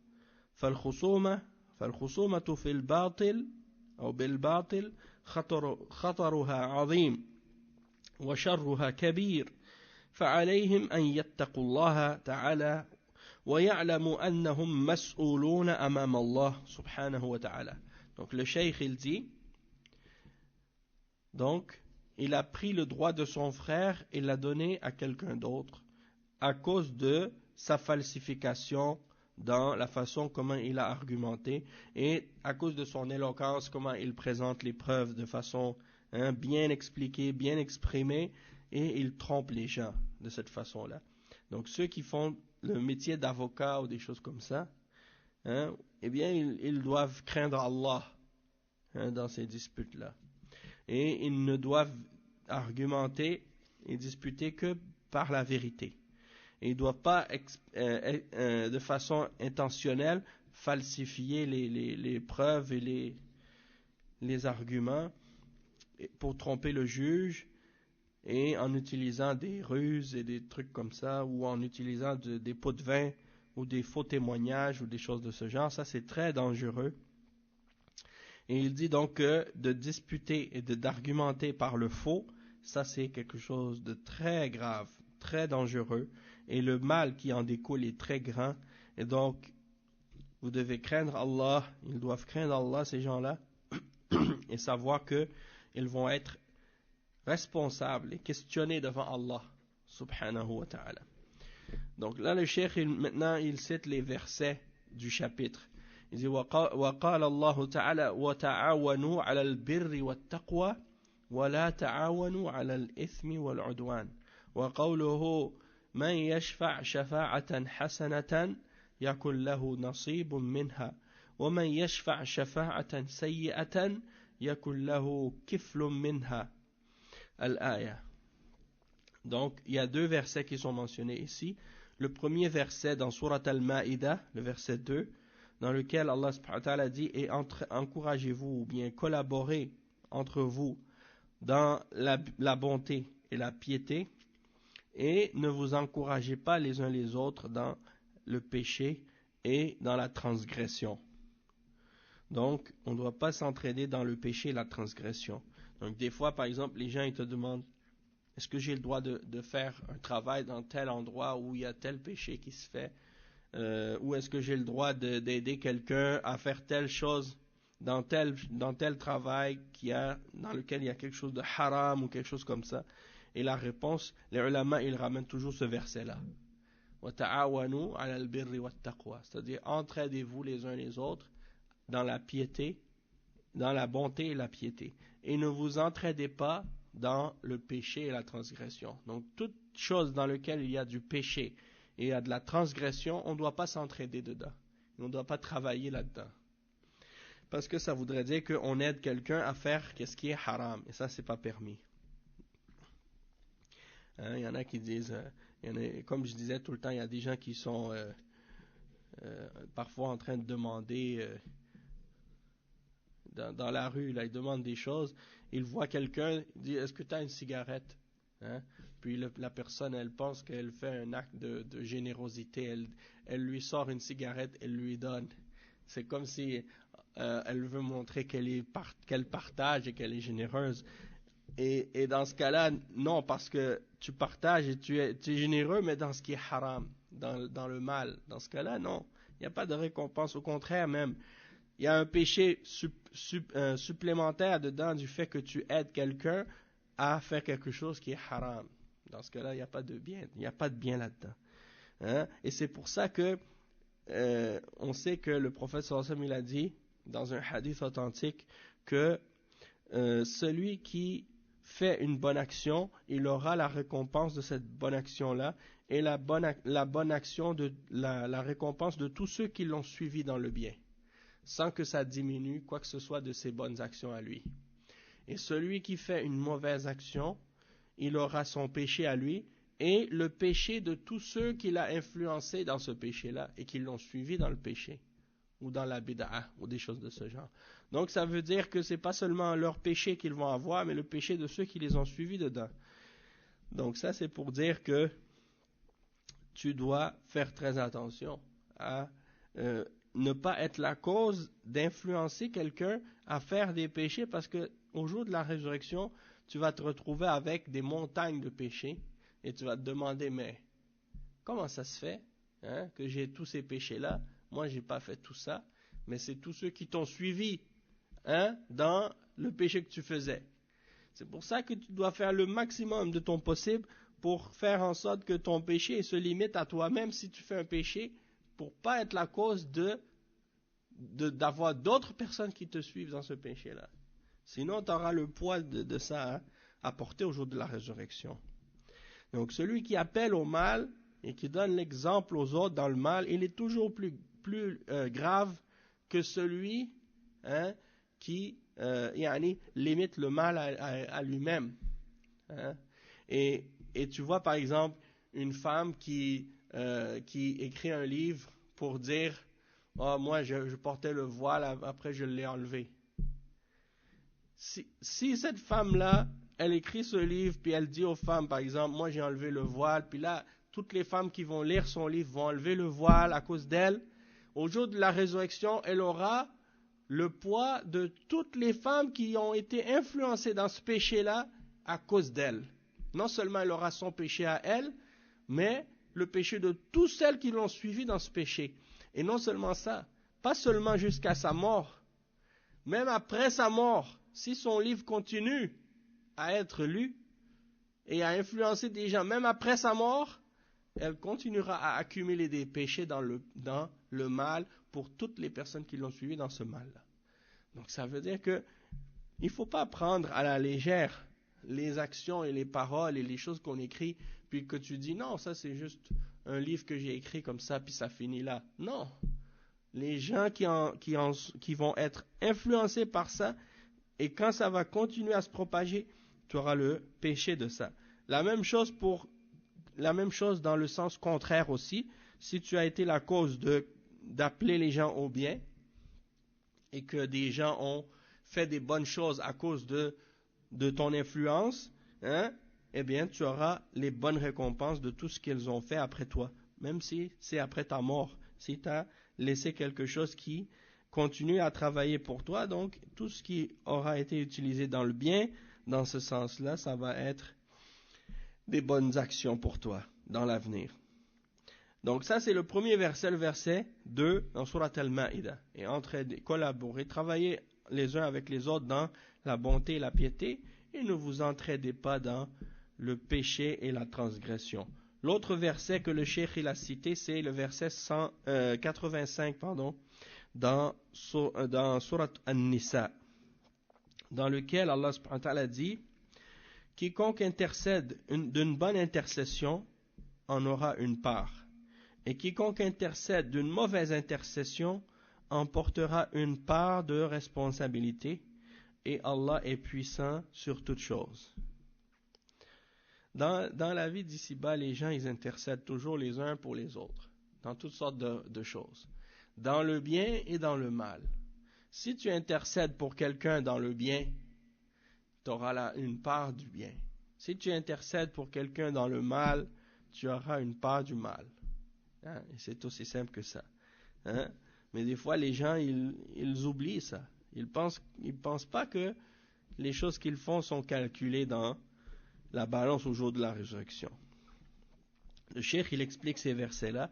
فالخصومة في الباطل أو بالباطل خطرها عظيم وشرها كبير فعليهم أن يتقوا الله تعالى ويعلموا أنهم مسؤولون أمام الله سبحانه وتعالى. Donc le cheikh il dit, donc il a pris le droit de son frère et l'a donné à quelqu'un d'autre à cause de sa falsification dans la façon comment il a argumenté et à cause de son éloquence, comment il présente les preuves de façon bien expliquée, bien exprimée, et il trompe les gens de cette façon-là. Donc ceux qui font le métier d'avocat ou des choses comme ça, hein, eh bien, ils doivent craindre Allah, hein, dans ces disputes-là. Et ils ne doivent argumenter et disputer que par la vérité. Et ils ne doivent pas, de façon intentionnelle, falsifier les preuves et les arguments pour tromper le juge, et en utilisant des ruses et des trucs comme ça, ou en utilisant des pots de vin, ou des faux témoignages, ou des choses de ce genre. Ça, c'est très dangereux. Et il dit donc que de disputer et d'argumenter par le faux, ça c'est quelque chose de très grave, très dangereux, et le mal qui en découle est très grand. Et donc, vous devez craindre Allah, ils doivent craindre Allah, ces gens-là, et savoir que ils vont être responsables et questionnés devant Allah, subhanahu wa ta'ala. Donc là, le cheikh, maintenant, il cite les versets du chapitre. Il dit وقال الله تعالى وتعاونوا على البر والتقوى ولا تعاونوا على الإثم والعدوان وقوله من يشفع شفاعة حسنة يكن له نصيب منها ومن يشفع شفاعة سيئة يكن له كفل منها الآية. Donc il y a deux versets qui sont mentionnés ici. Le premier verset dans Surat Al-Ma'idah, le verset 2, dans lequel Allah subhanahu wa ta'ala dit « Et encouragez-vous ou bien collaborez entre vous dans la bonté et la piété, et ne vous encouragez pas les uns les autres dans le péché et dans la transgression. » Donc, on ne doit pas s'entraider dans le péché et la transgression. Donc, des fois, par exemple, les gens ils te demandent « Est-ce que j'ai le droit de faire un travail dans tel endroit où il y a tel péché qui se fait ?» ou est-ce que j'ai le droit d'aider quelqu'un à faire telle chose dans tel travail dans lequel il y a quelque chose de haram ou quelque chose comme ça. Et la réponse, les ulama, ils ramènent toujours ce verset-là. وَتَعَاوَنُوا عَلَى الْبِرِّ وَالتَّقْوَى, c'est-à-dire entraidez-vous les uns les autres dans la piété, dans la bonté et la piété. Et ne vous entraidez pas dans le péché et la transgression. Donc toute chose dans laquelle il y a du péché et il y a de la transgression, on ne doit pas s'entraider dedans. On ne doit pas travailler là-dedans. Parce que ça voudrait dire qu'on aide quelqu'un à faire ce qui est haram. Et ça, c'est pas permis. Hein, il y en a qui disent, comme je disais tout le temps, il y a des gens qui sont parfois en train de demander dans la rue, là, ils demandent des choses. Ils voient quelqu'un, ils disent, est-ce que tu as une cigarette? Hein? Puis la personne, elle pense qu'elle fait un acte de générosité, elle lui sort une cigarette, elle lui donne. C'est comme si elle veut montrer qu'elle partage et qu'elle est généreuse. Et dans ce cas-là, non, parce que tu partages et tu es généreux, mais dans ce qui est haram, dans le mal. Dans ce cas-là, non, il n'y a pas de récompense. Au contraire même, il y a un péché supplémentaire dedans du fait que tu aides quelqu'un à faire quelque chose qui est haram. Dans ce cas-là, il n'y a pas de bien, il n'y a pas de bien là-dedans. Hein? Et c'est pour ça que on sait que le prophète sallallahu alayhi wa sallam, il a dit dans un hadith authentique que celui qui fait une bonne action, il aura la récompense de cette bonne action-là et la bonne action de la récompense de tous ceux qui l'ont suivi dans le bien, sans que ça diminue quoi que ce soit de ses bonnes actions à lui. Et celui qui fait une mauvaise action, il aura son péché à lui et le péché de tous ceux qui l'ont influencé dans ce péché-là et qui l'ont suivi dans le péché ou dans la bid'a ou des choses de ce genre. Donc ça veut dire que c'est pas seulement leur péché qu'ils vont avoir, mais le péché de ceux qui les ont suivis dedans. Donc ça c'est pour dire que tu dois faire très attention à ne pas être la cause d'influencer quelqu'un à faire des péchés, parce que au jour de la résurrection, tu vas te retrouver avec des montagnes de péchés et tu vas te demander, mais comment ça se fait que j'ai tous ces péchés-là? Moi, j'ai pas fait tout ça, mais c'est tous ceux qui t'ont suivi dans le péché que tu faisais. C'est pour ça que tu dois faire le maximum de ton possible pour faire en sorte que ton péché se limite à toi-même si tu fais un péché, pour pas être la cause d'avoir d'autres personnes qui te suivent dans ce péché-là. Sinon, tu auras le poids de ça à porter au jour de la résurrection. Donc, celui qui appelle au mal et qui donne l'exemple aux autres dans le mal, il est toujours plus plus grave que celui qui limite le mal à lui-même. Hein. Et tu vois par exemple une femme qui écrit un livre pour dire « Oh, moi je portais le voile, après je l'ai enlevé. » Si cette femme-là, elle écrit ce livre, puis elle dit aux femmes, par exemple, moi j'ai enlevé le voile, puis là, toutes les femmes qui vont lire son livre vont enlever le voile à cause d'elle, au jour de la résurrection, elle aura le poids de toutes les femmes qui ont été influencées dans ce péché-là à cause d'elle. Non seulement elle aura son péché à elle, mais le péché de toutes celles qui l'ont suivi dans ce péché. Et non seulement ça, pas seulement jusqu'à sa mort, même après sa mort, si son livre continue à être lu et à influencer des gens, même après sa mort, elle continuera à accumuler des péchés dans le mal pour toutes les personnes qui l'ont suivi dans ce mal-là. Donc ça veut dire que il ne faut pas prendre à la légère les actions et les paroles et les choses qu'on écrit, puis que tu dis non, ça c'est juste un livre que j'ai écrit comme ça, puis ça finit là. Non. Les gens qui vont être influencés par ça, et quand ça va continuer à se propager, tu auras le péché de ça. La même chose dans le sens contraire aussi. Si tu as été la cause d'appeler les gens au bien, et que des gens ont fait des bonnes choses à cause de ton influence, eh bien, tu auras les bonnes récompenses de tout ce qu'ils ont fait après toi, même si c'est après ta mort. Si tu as laissé quelque chose qui continue à travailler pour toi, donc tout ce qui aura été utilisé dans le bien, dans ce sens-là, ça va être des bonnes actions pour toi dans l'avenir. Donc ça c'est le premier verset, le verset 2 dans Surat Al-Ma'ida. Et entraider, collaborer, travailler les uns avec les autres dans la bonté et la piété, et ne vous entraidez pas dans le péché et la transgression. L'autre verset que le cheikh il a cité, c'est le verset 85 dans Surat An-Nisa, dans lequel Allah subhanahu wa ta'ala dit « Quiconque intercède d'une bonne intercession en aura une part. Et quiconque intercède d'une mauvaise intercession en portera une part de responsabilité, et Allah est puissant sur toutes choses. » Dans la vie d'ici-bas, les gens, ils intercèdent toujours les uns pour les autres, dans toutes sortes de choses, dans le bien et dans le mal. Si tu intercèdes pour quelqu'un dans le bien, tu auras là une part du bien. Si tu intercèdes pour quelqu'un dans le mal, tu auras une part du mal. Hein? Et c'est aussi simple que ça. Hein? Mais des fois, les gens, ils oublient ça. Ils pensent pas que les choses qu'ils font sont calculées dans la balance au jour de la résurrection. Le cheikh, il explique ces versets-là,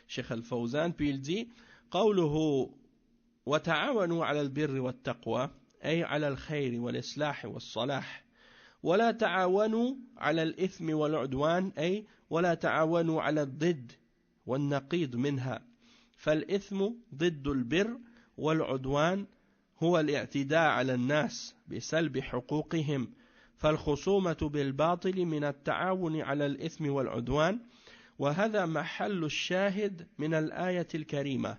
Cheikh Al-Fawzan, puis il dit قوله وتعاونوا على البر والتقوى أي على الخير والإصلاح والصلاح ولا تعاونوا على الإثم والعدوان أي ولا تعاونوا على الضد والنقيض منها فالإثم ضد البر والعدوان هو الاعتداء على الناس بسلب حقوقهم فالخصومة بالباطل من التعاون على الإثم والعدوان وهذا محل الشاهد من الآية الكريمة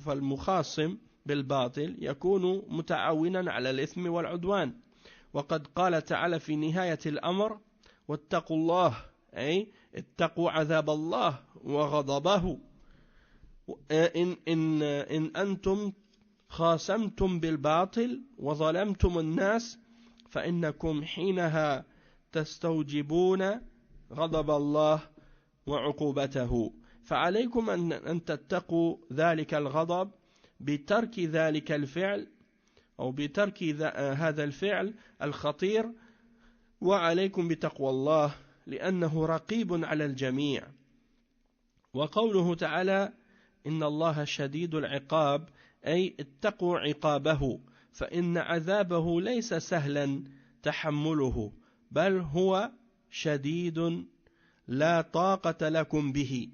فالمخاصم بالباطل يكون متعاونا على الإثم والعدوان وقد قال تعالى في نهاية الأمر واتقوا الله أي اتقوا عذاب الله وغضبه إن أنتم خاصمتم بالباطل وظلمتم الناس فإنكم حينها تستوجبون غضب الله وعقوبته فعليكم أن تتقوا ذلك الغضب بترك ذلك الفعل أو بترك هذا الفعل الخطير وعليكم بتقوى الله لأنه رقيب على الجميع وقوله تعالى إن الله شديد العقاب أي اتقوا عقابه فإن عذابه ليس سهلا تحمله بل هو شديد لا طاقة لكم به.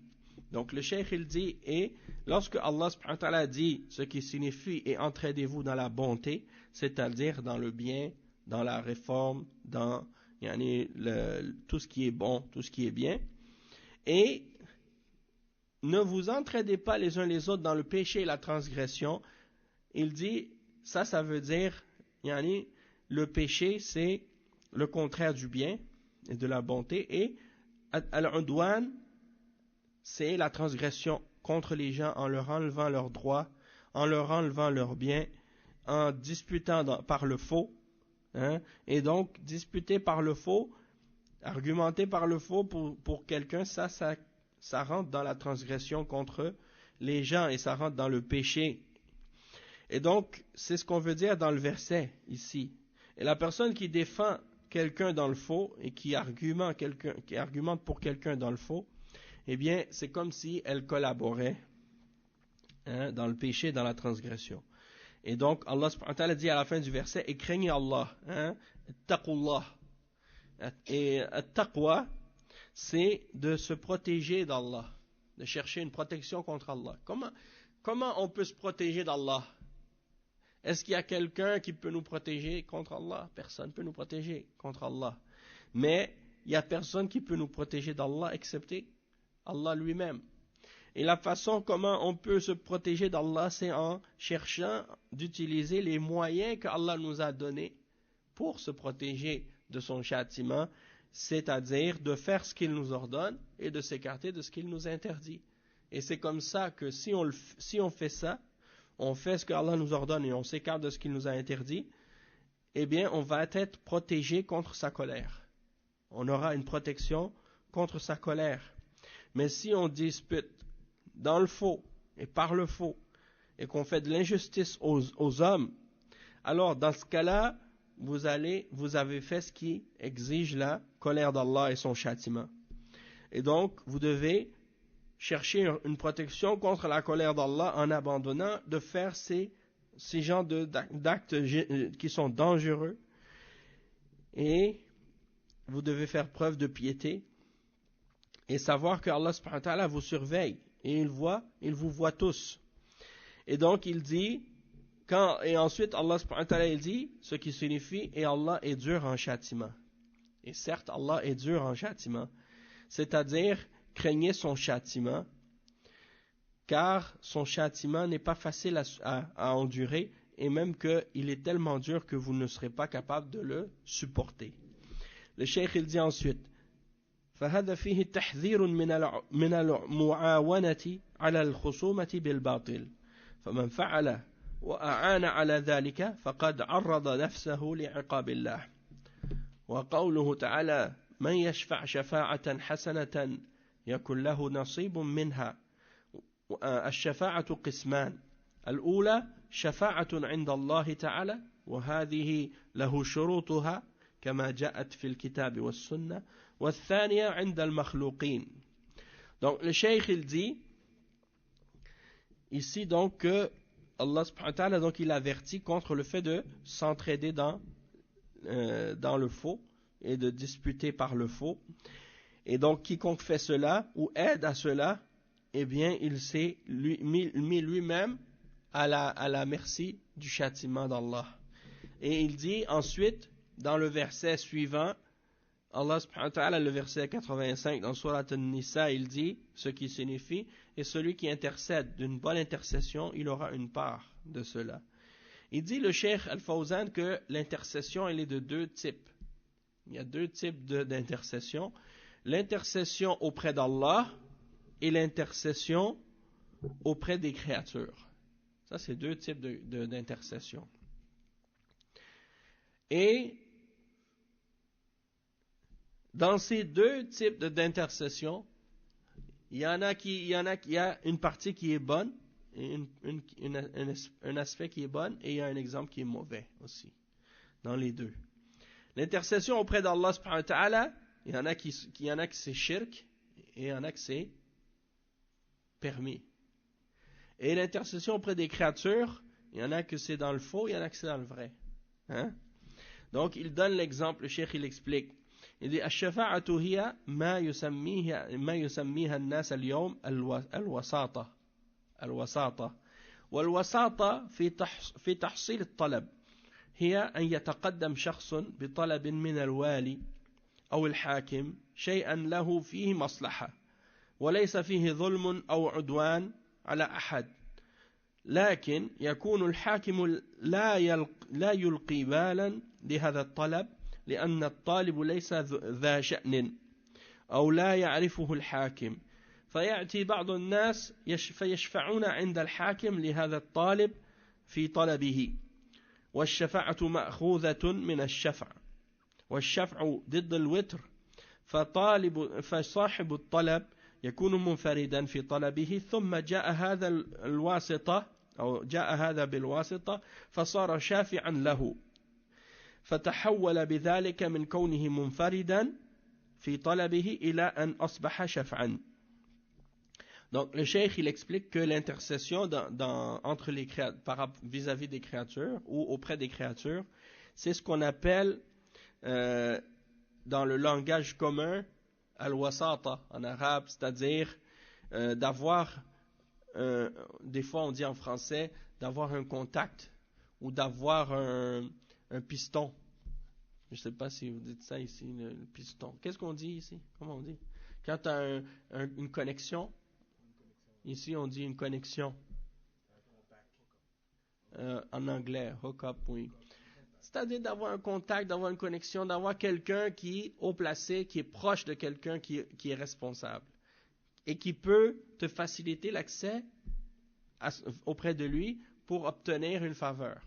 Donc le cheikh il dit, et lorsque Allah subhanahu wa ta'ala dit ce qui signifie et entraidez-vous dans la bonté, c'est-à-dire dans le bien, dans la réforme, dans tout ce qui est bon, tout ce qui est bien, et ne vous entraidez pas les uns les autres dans le péché et la transgression. Il dit, ça veut dire, yani, le péché, c'est le contraire du bien et de la bonté, et al-udwan, c'est la transgression contre les gens en leur enlevant leurs droits, en leur enlevant leurs biens, en disputant par le faux, hein, et donc disputer par le faux, argumenter par le faux pour quelqu'un, ça rentre dans la transgression contre les gens et ça rentre dans le péché. Et donc, c'est ce qu'on veut dire dans le verset ici. Et la personne qui défend quelqu'un dans le faux et qui argumente pour quelqu'un dans le faux, eh bien, c'est comme si elle collaborait, hein, dans le péché, dans la transgression. Et donc, Allah subhanahu wa ta'ala dit à la fin du verset, et craignez Allah, hein, taqullah. Et taqwa, c'est de se protéger d'Allah, de chercher une protection contre Allah. Comment on peut se protéger d'Allah? Est-ce qu'il y a quelqu'un qui peut nous protéger contre Allah? Personne ne peut nous protéger contre Allah. Mais il n'y a personne qui peut nous protéger d'Allah excepté Allah lui-même. Et la façon comment on peut se protéger d'Allah, c'est en cherchant d'utiliser les moyens que Allah nous a donnés pour se protéger de son châtiment, c'est-à-dire de faire ce qu'il nous ordonne et de s'écarter de ce qu'il nous interdit. Et c'est comme ça que si on fait ça, on fait ce que Allah nous ordonne et on s'écarte de ce qu'il nous a interdit, eh bien on va être protégé contre sa colère. On aura une protection contre sa colère. Mais si on dispute dans le faux et par le faux et qu'on fait de l'injustice aux hommes, alors dans ce cas-là, vous avez fait ce qui exige la colère d'Allah et son châtiment. Et donc, vous devez chercher une protection contre la colère d'Allah en abandonnant de faire ces genres d'actes qui sont dangereux. Et vous devez faire preuve de piété et savoir que Allah subhanahu wa ta'ala vous surveille et il vous voit tous. Et donc il dit, et ensuite Allah subhanahu wa ta'ala il dit, ce qui signifie, et Allah est dur en châtiment. Et certes, Allah est dur en châtiment, c'est-à-dire craignez son châtiment, car son châtiment n'est pas facile à endurer, et même qu'il est tellement dur que vous ne serez pas capable de le supporter. Le cheikh il dit ensuite, فهذا فيه تحذير من المعاونة على الخصومة بالباطل فمن فعل وأعان على ذلك فقد عرض نفسه لعقاب الله وقوله تعالى من يشفع شفاعة حسنة يكن له نصيب منها الشفاعة قسمان الأولى شفاعة عند الله تعالى وهذه له شروطها كما جاءت في الكتاب والسنة والثانية عند المخلوقين. Donc le cheikh il dit ici donc que Allah subhanahu wa ta'ala donc il avertit contre le fait de s'entraider dans le faux et de disputer par le faux. Et donc quiconque fait cela ou aide à cela, eh bien il s'est mis lui-même à la merci du châtiment d'Allah. Et il dit ensuite dans le verset suivant, Allah subhanahu wa ta'ala, le verset 85 dans Surat An-Nisa, il dit ce qui signifie, et celui qui intercède d'une bonne intercession, il aura une part de cela. Il dit le Cheikh Al-Fawzan que l'intercession elle est de deux types. Il y a deux types d'intercession. L'intercession auprès d'Allah et l'intercession auprès des créatures. Ça c'est deux types d'intercession. Et dans ces deux types d'intercession, il y a une partie qui est bonne, et un aspect qui est bon, et il y a un exemple qui est mauvais aussi, dans les deux. L'intercession auprès d'Allah subhanahu wa ta'ala, il y en a qui c'est shirk, et il y en a qui c'est permis. Et l'intercession auprès des créatures, il y en a que c'est dans le faux, il y en a que c'est dans le vrai. Hein? Donc il donne l'exemple, le cheikh il explique. Il dit الشفاعة هي ما يسميها الناس اليوم الوساطة والوساطة في تحصيل الطلب هي أن يتقدم شخص بطلب من الوالي أو الحاكم شيئا له فيه مصلحة وليس فيه ظلم أو عدوان على أحد لكن يكون الحاكم لا يلقي بالا لهذا الطلب لأن الطالب ليس ذا شأن أو لا يعرفه الحاكم فيأتي بعض الناس فيشفعون عند الحاكم لهذا الطالب في طلبه والشفاعة مأخوذة من الشفع والشفع ضد الوتر فصاحب الطلب يكون منفردا في طلبه ثم جاء هذا الواسطة أو جاء هذا بالواسطة فصار شافعا له فتحول بذلك من كونه منفردا في طلبه إلى أن أصبح شفعا. Donc le cheikh il explique que l'intercession entre les vis-à-vis des créatures ou auprès des créatures, c'est ce qu'on appelle dans le langage commun al-wasata en arabe, c'est-à-dire d'avoir, des fois on dit en français, d'avoir un contact ou d'avoir un piston. Je ne sais pas si vous dites ça ici, le piston. Qu'est-ce qu'on dit ici? Comment on dit? Quand tu as une connexion, ici on dit une connexion. En anglais, hook up, oui. C'est-à-dire d'avoir un contact, d'avoir une connexion, d'avoir quelqu'un qui est haut placé, qui est proche de quelqu'un qui est responsable et qui peut te faciliter l'accès auprès de lui pour obtenir une faveur.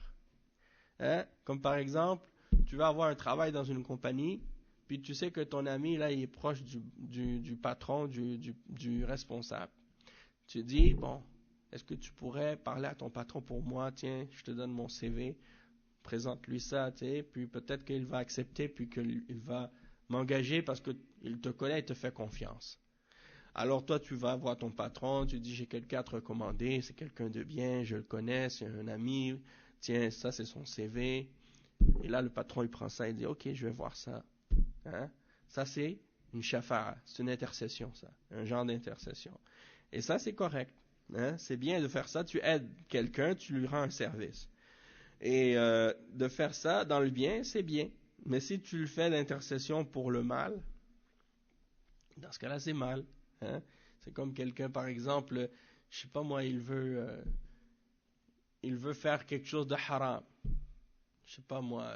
Hein? Comme par exemple, tu vas avoir un travail dans une compagnie, puis tu sais que ton ami, là, il est proche du patron, du responsable. Tu dis, bon, est-ce que tu pourrais parler à ton patron pour moi? Tiens, je te donne mon CV. Présente-lui ça, tu sais, puis peut-être qu'il va accepter, puis qu'il va m'engager parce qu'il te connaît et te fait confiance. Alors toi, tu vas voir ton patron, tu dis, j'ai quelqu'un à te recommander, c'est quelqu'un de bien, je le connais, c'est un ami, tiens, ça c'est son CV. Et là, le patron, il prend ça et dit, ok, je vais voir ça. Hein? Ça, c'est une shafa'a, c'est une intercession, ça, un genre d'intercession. Et ça, c'est correct. Hein? C'est bien de faire ça, tu aides quelqu'un, tu lui rends un service. Et de faire ça dans le bien, c'est bien. Mais si tu le fais d'intercession pour le mal, dans ce cas-là, c'est mal. Hein? C'est comme quelqu'un, par exemple, je sais pas moi, il veut faire quelque chose de haram. Je sais pas moi,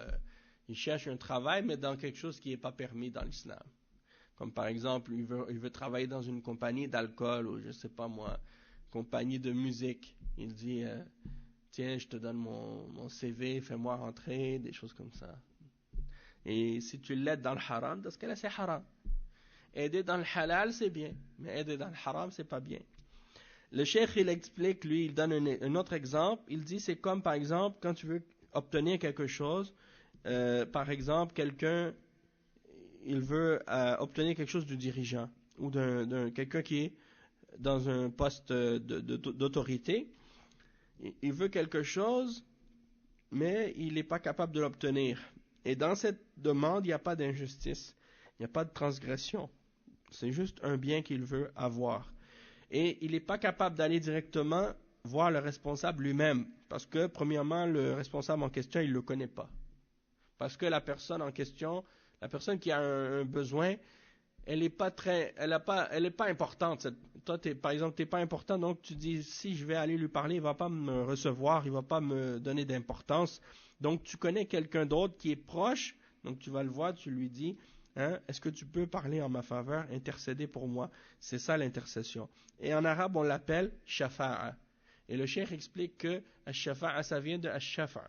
il cherche un travail, mais dans quelque chose qui n'est pas permis dans l'islam. Comme par exemple, il veut travailler dans une compagnie d'alcool ou je sais pas moi, compagnie de musique. Il dit... tiens, je te donne mon CV, fais-moi rentrer, des choses comme ça. Et si tu l'aides dans le haram, dans ce cas-là, c'est haram. Aider dans le halal, c'est bien. Mais aider dans le haram, c'est pas bien. Le cheikh, il explique, lui, il donne un autre exemple. Il dit, c'est comme, par exemple, quand tu veux obtenir quelque chose, par exemple, quelqu'un, il veut obtenir quelque chose du dirigeant ou d'un quelqu'un qui est dans un poste d'autorité. Il veut quelque chose, mais il n'est pas capable de l'obtenir. Et dans cette demande, il n'y a pas d'injustice, il n'y a pas de transgression. C'est juste un bien qu'il veut avoir. Et il n'est pas capable d'aller directement voir le responsable lui-même, parce que, premièrement, le responsable en question, il ne le connaît pas. Parce que la personne en question, la personne qui a un besoin, elle n'est pas importante. Toi, par exemple, tu n'es pas important, donc tu dis, si je vais aller lui parler, il ne va pas me recevoir, il ne va pas me donner d'importance. Donc, tu connais quelqu'un d'autre qui est proche, donc tu vas le voir, tu lui dis, hein, est-ce que tu peux parler en ma faveur, intercéder pour moi? C'est ça l'intercession. Et en arabe, on l'appelle shafa'a. Et le cheikh explique que shafa'a, ça vient de ash-shafa'.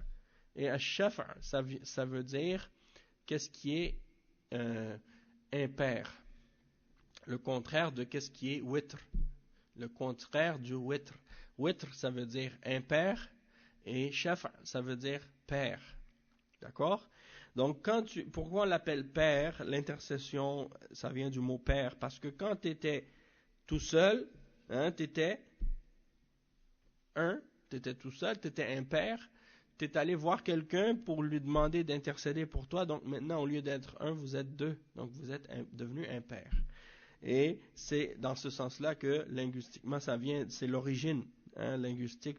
Et ash-shafa', ça veut dire qu'est-ce qui est impair. Le contraire de qu'est-ce qui est witr. Le contraire du witr. Witr, ça veut dire impair, et shafa', ça veut dire pair. D'accord? Donc, pourquoi on l'appelle pair? L'intercession, ça vient du mot pair, parce que quand tu étais tout seul, hein, tu étais tout seul, tu étais impair, tu es allé voir quelqu'un pour lui demander d'intercéder pour toi, donc maintenant, au lieu d'être un, vous êtes deux, donc vous êtes devenu impair. Et c'est dans ce sens-là que linguistiquement ça vient, c'est l'origine linguistique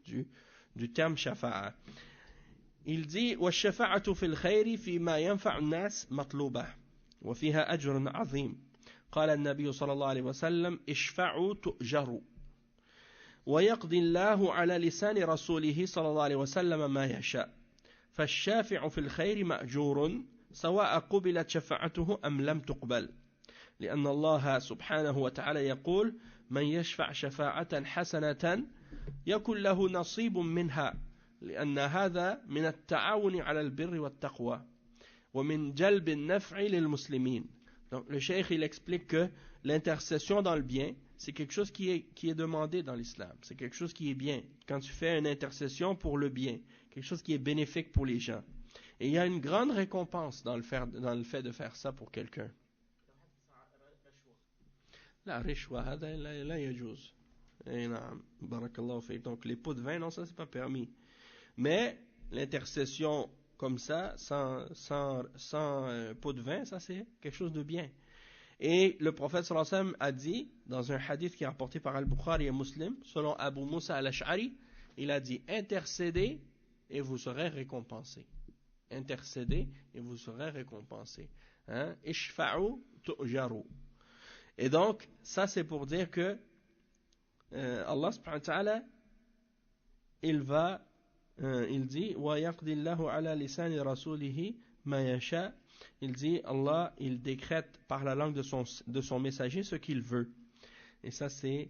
du terme shafa'a. Il dit والشفاعة في الخير فيما ينفع الناس مطلوبة وفيها أجر عظيم قال النبي صلى الله عليه وسلم اشفعوا تؤجروا ويقضي الله على لسان رسوله صلى الله عليه وسلم ما يشاء فالشافع في الخير مأجور سواء قبلت شفاعته أم لم تقبل لأن الله سبحانه وتعالى يقول من يشفع شفاعة حسنة يكن له نصيب منها لأن هذا من التعاون على البر والتقوى ومن جلب النفع للمسلمين. Donc, le cheikh il explique que l'intercession dans le bien c'est quelque chose qui est demandé dans l'islam, c'est quelque chose qui est bien quand tu fais une intercession pour le bien, quelque chose qui est bénéfique pour les gens, et il y a une grande récompense dans le fait de faire ça pour quelqu'un. La rishwa hada la yajuz. Barakallahu fik. Donc les pots de vin, non, ça c'est pas permis. Mais l'intercession comme ça, sans pot de vin, ça c'est quelque chose de bien. Et le prophète sallallahu alayhi wa sallam a dit, dans un hadith qui est rapporté par Al-Bukhari et Muslim, selon Abu Musa al-Ash'ari, il a dit, intercédez et vous serez récompensés. Intercédez et vous serez récompensés. Ishfa'u tu'jaru. Et donc, ça c'est pour dire que Allah subhanahu wa ta'ala, il dit wa yaqdillahu ala lisani rasulihi ma yasha. Il dit Allah, il décrète par la langue de son messager ce qu'il veut. Et ça c'est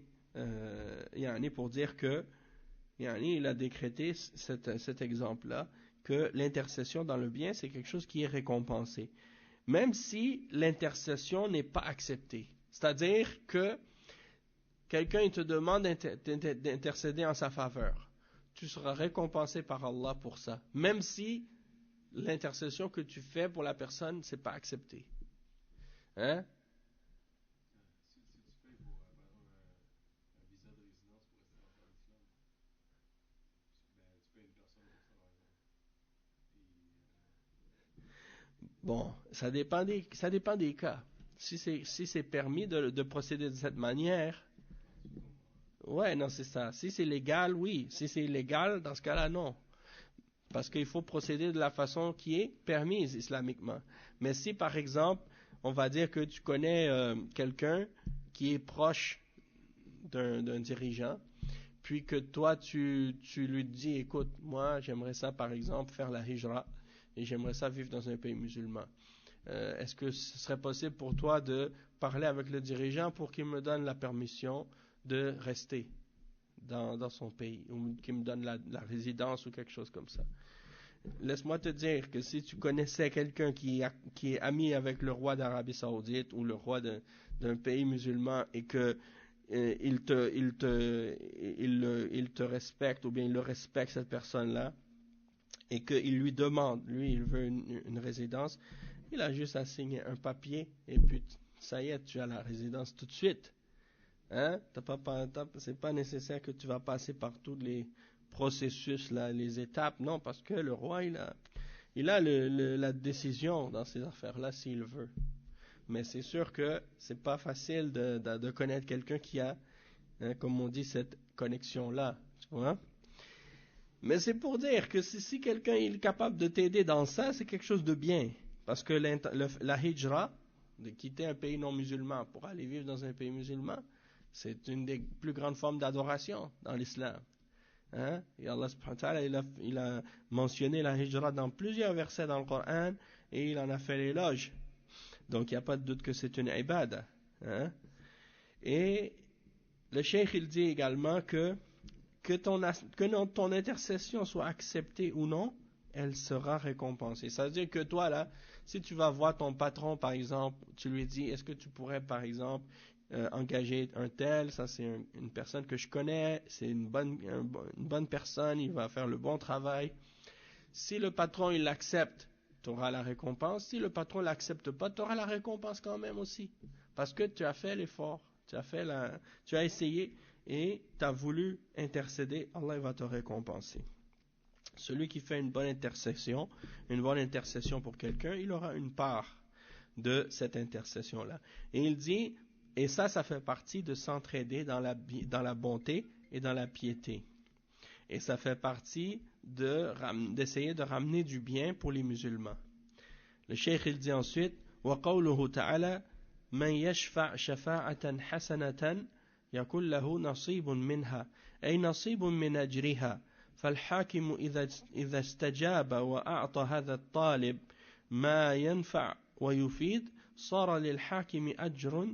pour dire que il a décrété cet exemple-là, que l'intercession dans le bien c'est quelque chose qui est récompensé, même si l'intercession n'est pas acceptée. C'est-à-dire que quelqu'un il te demande d'intercéder en sa faveur. Tu seras récompensé par Allah pour ça, même si l'intercession que tu fais pour la personne, c'est pas accepté. Hein? Si tu payes pour, par exemple, un visa de résidence pour rester en l'islam, tu payes une personne pour ça, par exemple. Bon, ça dépend des cas. Si c'est permis de procéder de cette manière, ouais, non, c'est ça. Si c'est légal, oui. Si c'est illégal, dans ce cas-là, non. Parce qu'il faut procéder de la façon qui est permise islamiquement. Mais si, par exemple, on va dire que tu connais quelqu'un qui est proche d'un dirigeant, puis que toi, tu lui dis, écoute, moi, j'aimerais ça, par exemple, faire la hijra, et j'aimerais ça vivre dans un pays musulman. Est-ce que ce serait possible pour toi de parler avec le dirigeant pour qu'il me donne la permission de rester dans son pays, ou qu'il me donne la résidence ou quelque chose comme ça? Laisse-moi te dire que si tu connaissais quelqu'un qui est ami avec le roi d'Arabie Saoudite ou le roi d'un pays musulman et que il te respecte, ou bien il le respecte, cette personne-là, et qu'il lui demande, lui il veut une résidence, il a juste à signer un papier et puis ça y est, tu as la résidence tout de suite. Hein? C'est pas nécessaire que tu vas passer par tous les processus là, les étapes, non, parce que le roi il a la décision dans ces affaires-là s'il veut. Mais c'est sûr que c'est pas facile de connaître quelqu'un qui a, comme on dit, cette connexion-là, tu vois. Mais c'est pour dire que si quelqu'un est capable de t'aider dans ça, c'est quelque chose de bien. Parce que la hijra, de quitter un pays non musulman pour aller vivre dans un pays musulman, c'est une des plus grandes formes d'adoration dans l'islam. Hein? Et Allah subhanahu wa ta'ala, il a mentionné la hijra dans plusieurs versets dans le Coran, et il en a fait l'éloge. Donc il n'y a pas de doute que c'est une ibada. Hein? Et le cheikh il dit également que ton intercession soit acceptée ou non, elle sera récompensée. Ça veut dire que toi là, si tu vas voir ton patron par exemple, tu lui dis, est-ce que tu pourrais par exemple engager un tel, ça c'est une personne que je connais, c'est une bonne personne, il va faire le bon travail. Si le patron il l'accepte, tu auras la récompense. Si le patron l'accepte pas, tu auras la récompense quand même aussi, parce que tu as fait l'effort, tu as essayé et tu as voulu intercéder, Allah va te récompenser. Celui qui fait une bonne intercession pour quelqu'un, il aura une part de cette intercession-là. Et il dit, et ça fait partie de s'entraider dans la bonté et dans la piété. Et ça fait partie d'essayer de ramener du bien pour les musulmans. Le cheikh il dit ensuite, وَقَوْلُهُ تَعَالَى من يشفع شفاعة حسنة يكون له نصيب منها أي نصيب من أجرها فالحاكم إذا استجاب وأعطى هذا الطالب ما ينفع ويفيد صار للحاكم أجر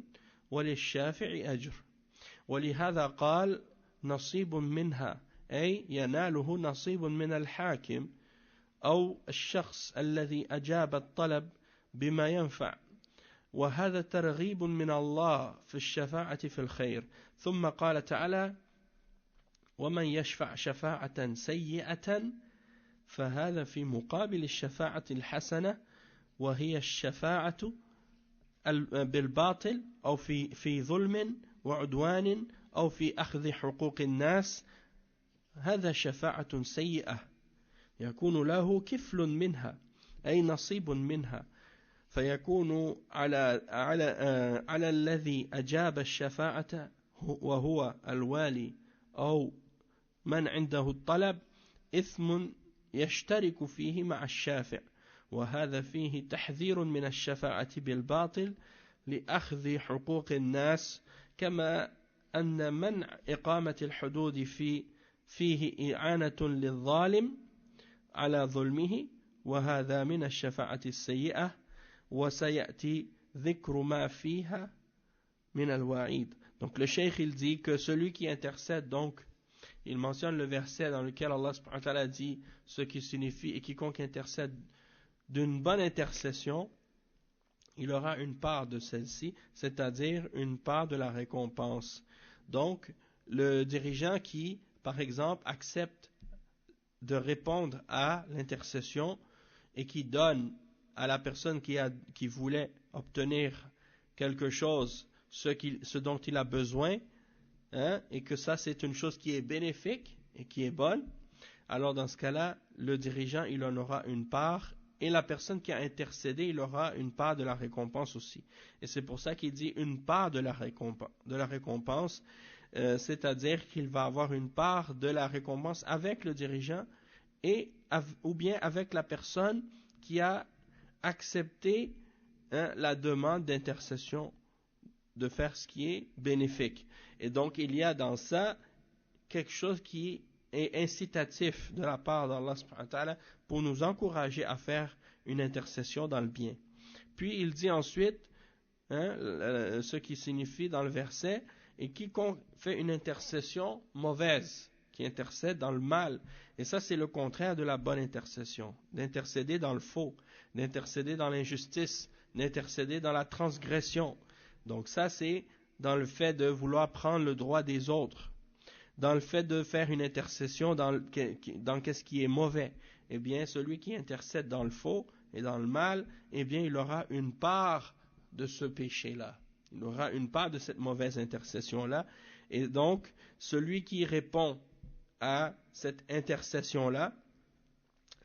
وللشافع أجر ولهذا قال نصيب منها أي يناله نصيب من الحاكم أو الشخص الذي أجاب الطلب بما ينفع وهذا ترغيب من الله في الشفاعة في الخير ثم قال تعالى ومن يشفع شفاعة سيئة فهذا في مقابل الشفاعة الحسنة وهي الشفاعة بالباطل أو في ظلم وعدوان أو في أخذ حقوق الناس هذا شفاعة سيئة يكون له كفل منها أي نصيب منها فيكون على الذي أجاب الشفاعة وهو الوالي أو من عنده الطلب إثم يشترك فيه مع الشافع وهذا فيه تحذير من الشفاعة بالباطل لأخذ حقوق الناس كما أن منع إقامة الحدود فيه إعانة للظالم على ظلمه وهذا من الشفاعة السيئة وسيأتي ذكر ما فيها من الوعيد. Donc le cheikh il dit que celui qui intercède donc il mentionne le verset dans lequel Allah subhanahu wa ta'ala dit ce qui signifie et quiconque intercède d'une bonne intercession il aura une part de celle-ci, c'est-à-dire une part de la récompense. Donc le dirigeant qui par exemple accepte de répondre à l'intercession et qui donne à la personne qui voulait obtenir quelque chose ce dont il a besoin et que ça c'est une chose qui est bénéfique et qui est bonne alors dans ce cas-là le dirigeant il en aura une part et la personne qui a intercédé il aura une part de la récompense aussi et c'est pour ça qu'il dit une part de la récompense c'est-à-dire qu'il va avoir une part de la récompense avec le dirigeant ou bien avec la personne qui a accepté la demande d'intercession de faire ce qui est bénéfique. Et donc il y a dans ça quelque chose qui est incitatif de la part d'Allah subhanahu wa ta'ala pour nous encourager à faire une intercession dans le bien. Puis il dit ensuite ce qui signifie dans le verset et quiconque fait une intercession mauvaise qui intercède dans le mal. Et ça, c'est le contraire de la bonne intercession. D'intercéder dans le faux, d'intercéder dans l'injustice, d'intercéder dans la transgression. Donc ça, c'est dans le fait de vouloir prendre le droit des autres. Dans le fait de faire une intercession dans qu'est-ce qui est mauvais. Eh bien, celui qui intercède dans le faux et dans le mal, eh bien, il aura une part de ce péché-là. Il aura une part de cette mauvaise intercession-là. Et donc, celui qui répond à cette intercession-là,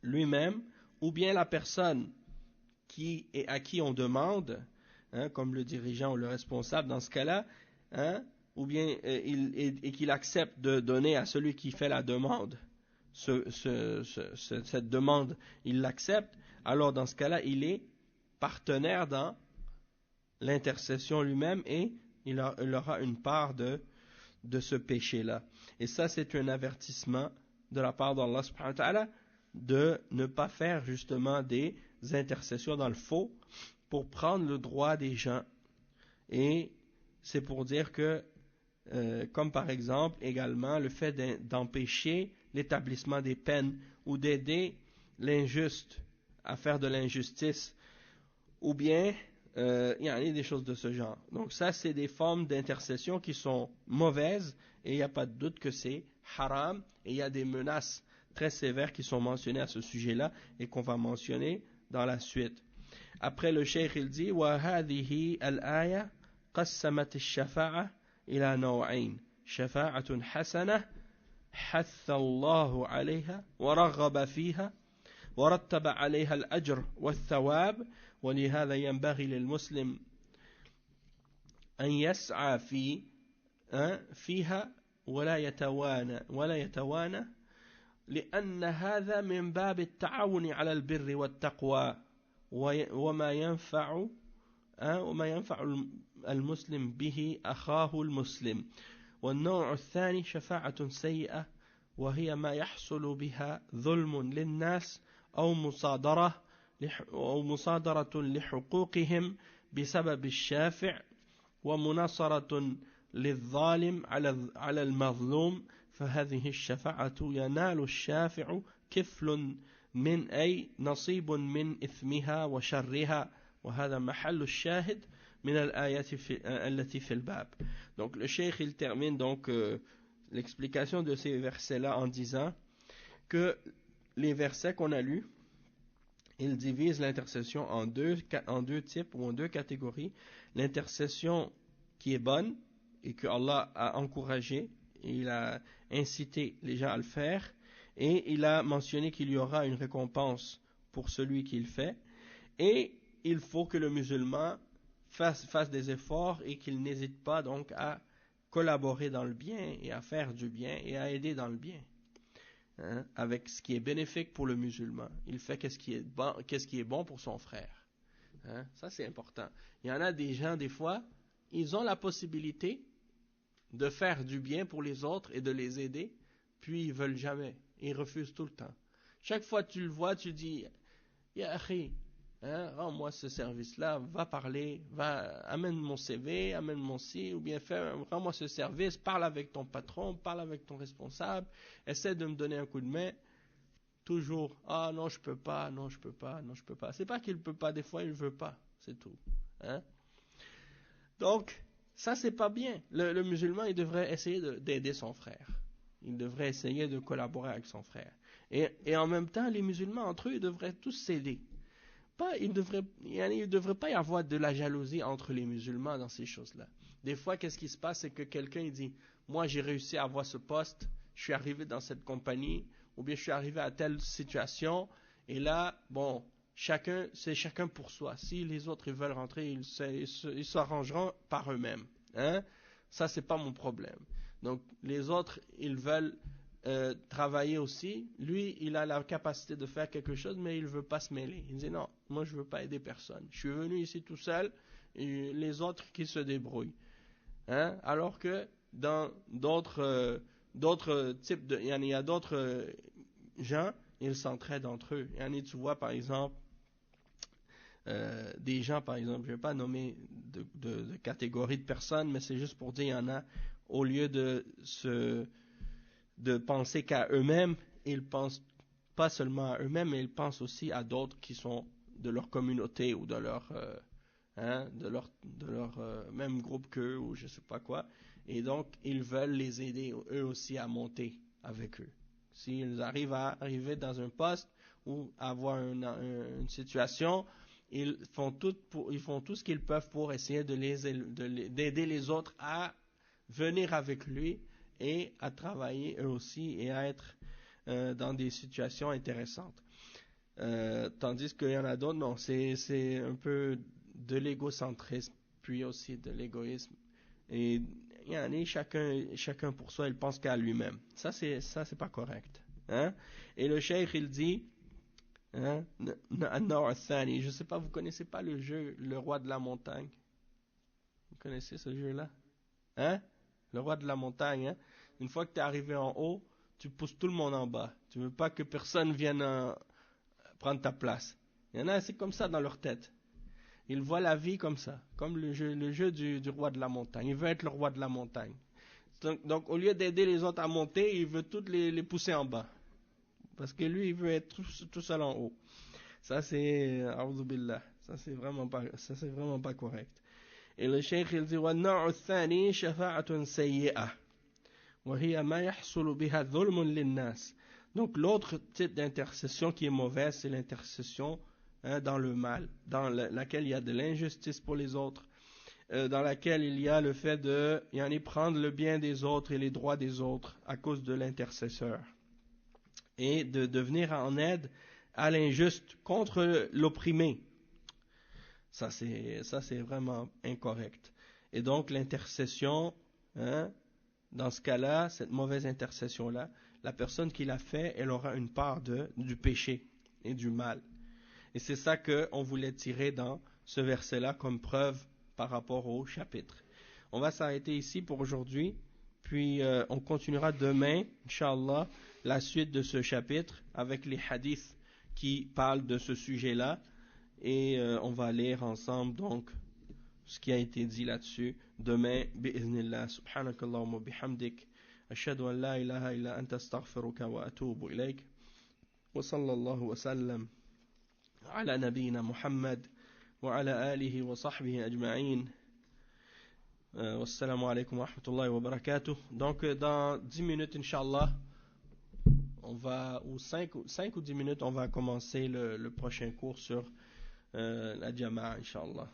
lui-même, ou bien la personne à qui on demande, comme le dirigeant ou le responsable dans ce cas-là, ou bien et qu'il accepte de donner à celui qui fait la demande, cette demande, il l'accepte, alors dans ce cas-là, il est partenaire dans l'intercession lui-même et il aura une part de ce péché-là. Et ça, c'est un avertissement de la part d'Allah subhanahu wa ta'ala de ne pas faire justement des intercessions dans le faux pour prendre le droit des gens. Et c'est pour dire que, comme par exemple également le fait d'empêcher l'établissement des peines ou d'aider l'injuste à faire de l'injustice ou bien il y a des choses de ce genre. Donc ça, c'est des formes d'intercession qui sont mauvaises et il n'y a pas de doute que c'est haram et il y a des menaces très sévères qui sont mentionnées à ce sujet-là et qu'on va mentionner dans la suite. Après le cheikh il dit وَهَذِهِ الْآيَةِ قَسَّمَتِ الشَّفَاعَةِ إِلَى نَوْعَيْنِ شَفَاعَةٌ حَسَنَةٌ حَثَّ اللَّهُ عَلَيْهَا وَرَغَّبَ فِيهَا ورتب عليها الأجر والثواب ولهذا ينبغي للمسلم أن يسعى فيها ولا يتوانى لأن هذا من باب التعاون على البر والتقوى وما ينفع المسلم به أخاه المسلم. والنوع الثاني شفاعة سيئة وهي ما يحصل بها ظلم للناس أو مصادرة لحقوقهم بسبب الشافع ومناصرة للظالم على المظلوم، فهذه الشفاعة ينال الشافع كفل من أي نصيب من إثمها وشرها، وهذا محل الشاهد من الآيات التي في الباب. Donc le cheikh il termine donc l'explication de ces versets-là en disant que les versets qu'on a lus, ils divisent l'intercession en deux types ou en deux catégories. L'intercession qui est bonne et que Allah a encouragé, il a incité les gens à le faire, et il a mentionné qu'il y aura une récompense pour celui qui le fait, et il faut que le musulman fasse des efforts et qu'il n'hésite pas donc à collaborer dans le bien et à faire du bien et à aider dans le bien, hein, avec ce qui est bénéfique pour le musulman. Il fait qu'est-ce qui est bon pour son frère, hein. Ça c'est important. Il y en a des gens, des fois, ils ont la possibilité de faire du bien pour les autres et de les aider, puis ils veulent jamais, ils refusent tout le temps. Chaque fois que tu le vois, tu dis ya akhi, hein, rends-moi ce service-là, va parler, amène mon CV, amène mon ci, ou bien rends-moi ce service, parle avec ton patron, parle avec ton responsable, essaie de me donner un coup de main. Toujours, ah non je peux pas, non je peux pas, non je peux pas. C'est pas qu'il peut pas, des fois il veut pas, c'est tout, hein. Donc ça c'est pas bien. Le musulman il devrait essayer d'aider son frère. Il devrait essayer de collaborer avec son frère. Et en même temps les musulmans entre eux ils devraient tous s'aider. Il ne devrait pas y avoir de la jalousie entre les musulmans dans ces choses-là. Des fois, qu'est-ce qui se passe, c'est que quelqu'un dit « Moi, j'ai réussi à avoir ce poste, je suis arrivé dans cette compagnie, ou bien je suis arrivé à telle situation, et là, bon, c'est chacun pour soi. Si les autres ils veulent rentrer, ils s'arrangeront par eux-mêmes. Hein? Ça, c'est pas mon problème. Donc, les autres, ils veulent travailler aussi. Lui, il a la capacité de faire quelque chose, mais il ne veut pas se mêler. Il dit non, moi je ne veux pas aider personne. Je suis venu ici tout seul, et les autres qui se débrouillent. Hein? Alors que dans d'autres types il y a d'autres gens, ils s'entraident entre eux. Tu vois par exemple des gens, par exemple, je ne vais pas nommer de catégorie de personnes, mais c'est juste pour dire, il y en a, au lieu de penser qu'à eux-mêmes, ils pensent pas seulement à eux-mêmes, mais ils pensent aussi à d'autres qui sont de leur communauté ou de leur même groupe qu'eux ou je sais pas quoi. Et donc, ils veulent les aider eux aussi à monter avec eux. S'ils arriver dans un poste ou avoir une situation, ils font tout ce qu'ils peuvent pour essayer d'aider les autres à venir avec lui et à travailler eux aussi et à être dans des situations intéressantes. Tandis qu'il y en a d'autres, non, c'est un peu de l'égocentrisme, puis aussi de l'égoïsme. Et il y en a chacun pour soi, il pense qu'à lui-même. Ça c'est pas correct. Hein? Et le cheikh il dit, hein, je sais pas, vous connaissez pas le jeu Le Roi de la Montagne? Vous connaissez ce jeu-là? Hein? Le Roi de la Montagne, hein? Une fois que tu es arrivé en haut, tu pousses tout le monde en bas. Tu veux pas que personne vienne prendre ta place. Il y en a, c'est comme ça dans leur tête. Ils voient la vie comme ça, comme le jeu du Roi de la Montagne. Il veut être le Roi de la Montagne. Donc au lieu d'aider les autres à monter, il veut toutes les pousser en bas. Parce que lui, il veut être tout seul en haut. Ça c'est, a'udhu billah, ça c'est vraiment pas correct. Et le cheikh il dit وَالنَّوْعُ الثَّانِي شَفَاعَةٌ سَيِّئَةٌ وَهِيَ مَا يَحْصُلُ بِهَا ظُلْمٌ لِلنَّاسِ. Donc l'autre type d'intercession qui est mauvaise, c'est l'intercession dans le mal, dans laquelle il y a de l'injustice pour les autres, dans laquelle il y a le fait de prendre le bien des autres et les droits des autres à cause de l'intercesseur, et de venir en aide à l'injuste contre l'opprimé. Ça c'est vraiment incorrect. Et donc l'intercession, dans ce cas-là, cette mauvaise intercession-là, la personne qui l'a fait, elle aura une part du péché et du mal. Et c'est ça qu'on voulait tirer dans ce verset-là comme preuve par rapport au chapitre. On va s'arrêter ici pour aujourd'hui, puis on continuera demain, Inch'Allah, la suite de ce chapitre avec les hadiths qui parlent de ce sujet-là, et on va lire ensemble donc ce qui a été dit là-dessus demain, bi'idhnillah. Subhanakallahumma bihamdik, ashhadu an la ilaha illa anta astaghfiruka wa atubu ilayk, wa sallallahu wa sallam ala nabiyyina Muhammad wa ala alihi wa sahbihi ajma'in. Wassalamu alaikum wa rahmatullahi wa barakatuh. Donc dans 10 minutes Inch'Allah, on va, ou 5 ou 10 minutes, on va commencer le prochain cours sur la Jama'a Inch'Allah.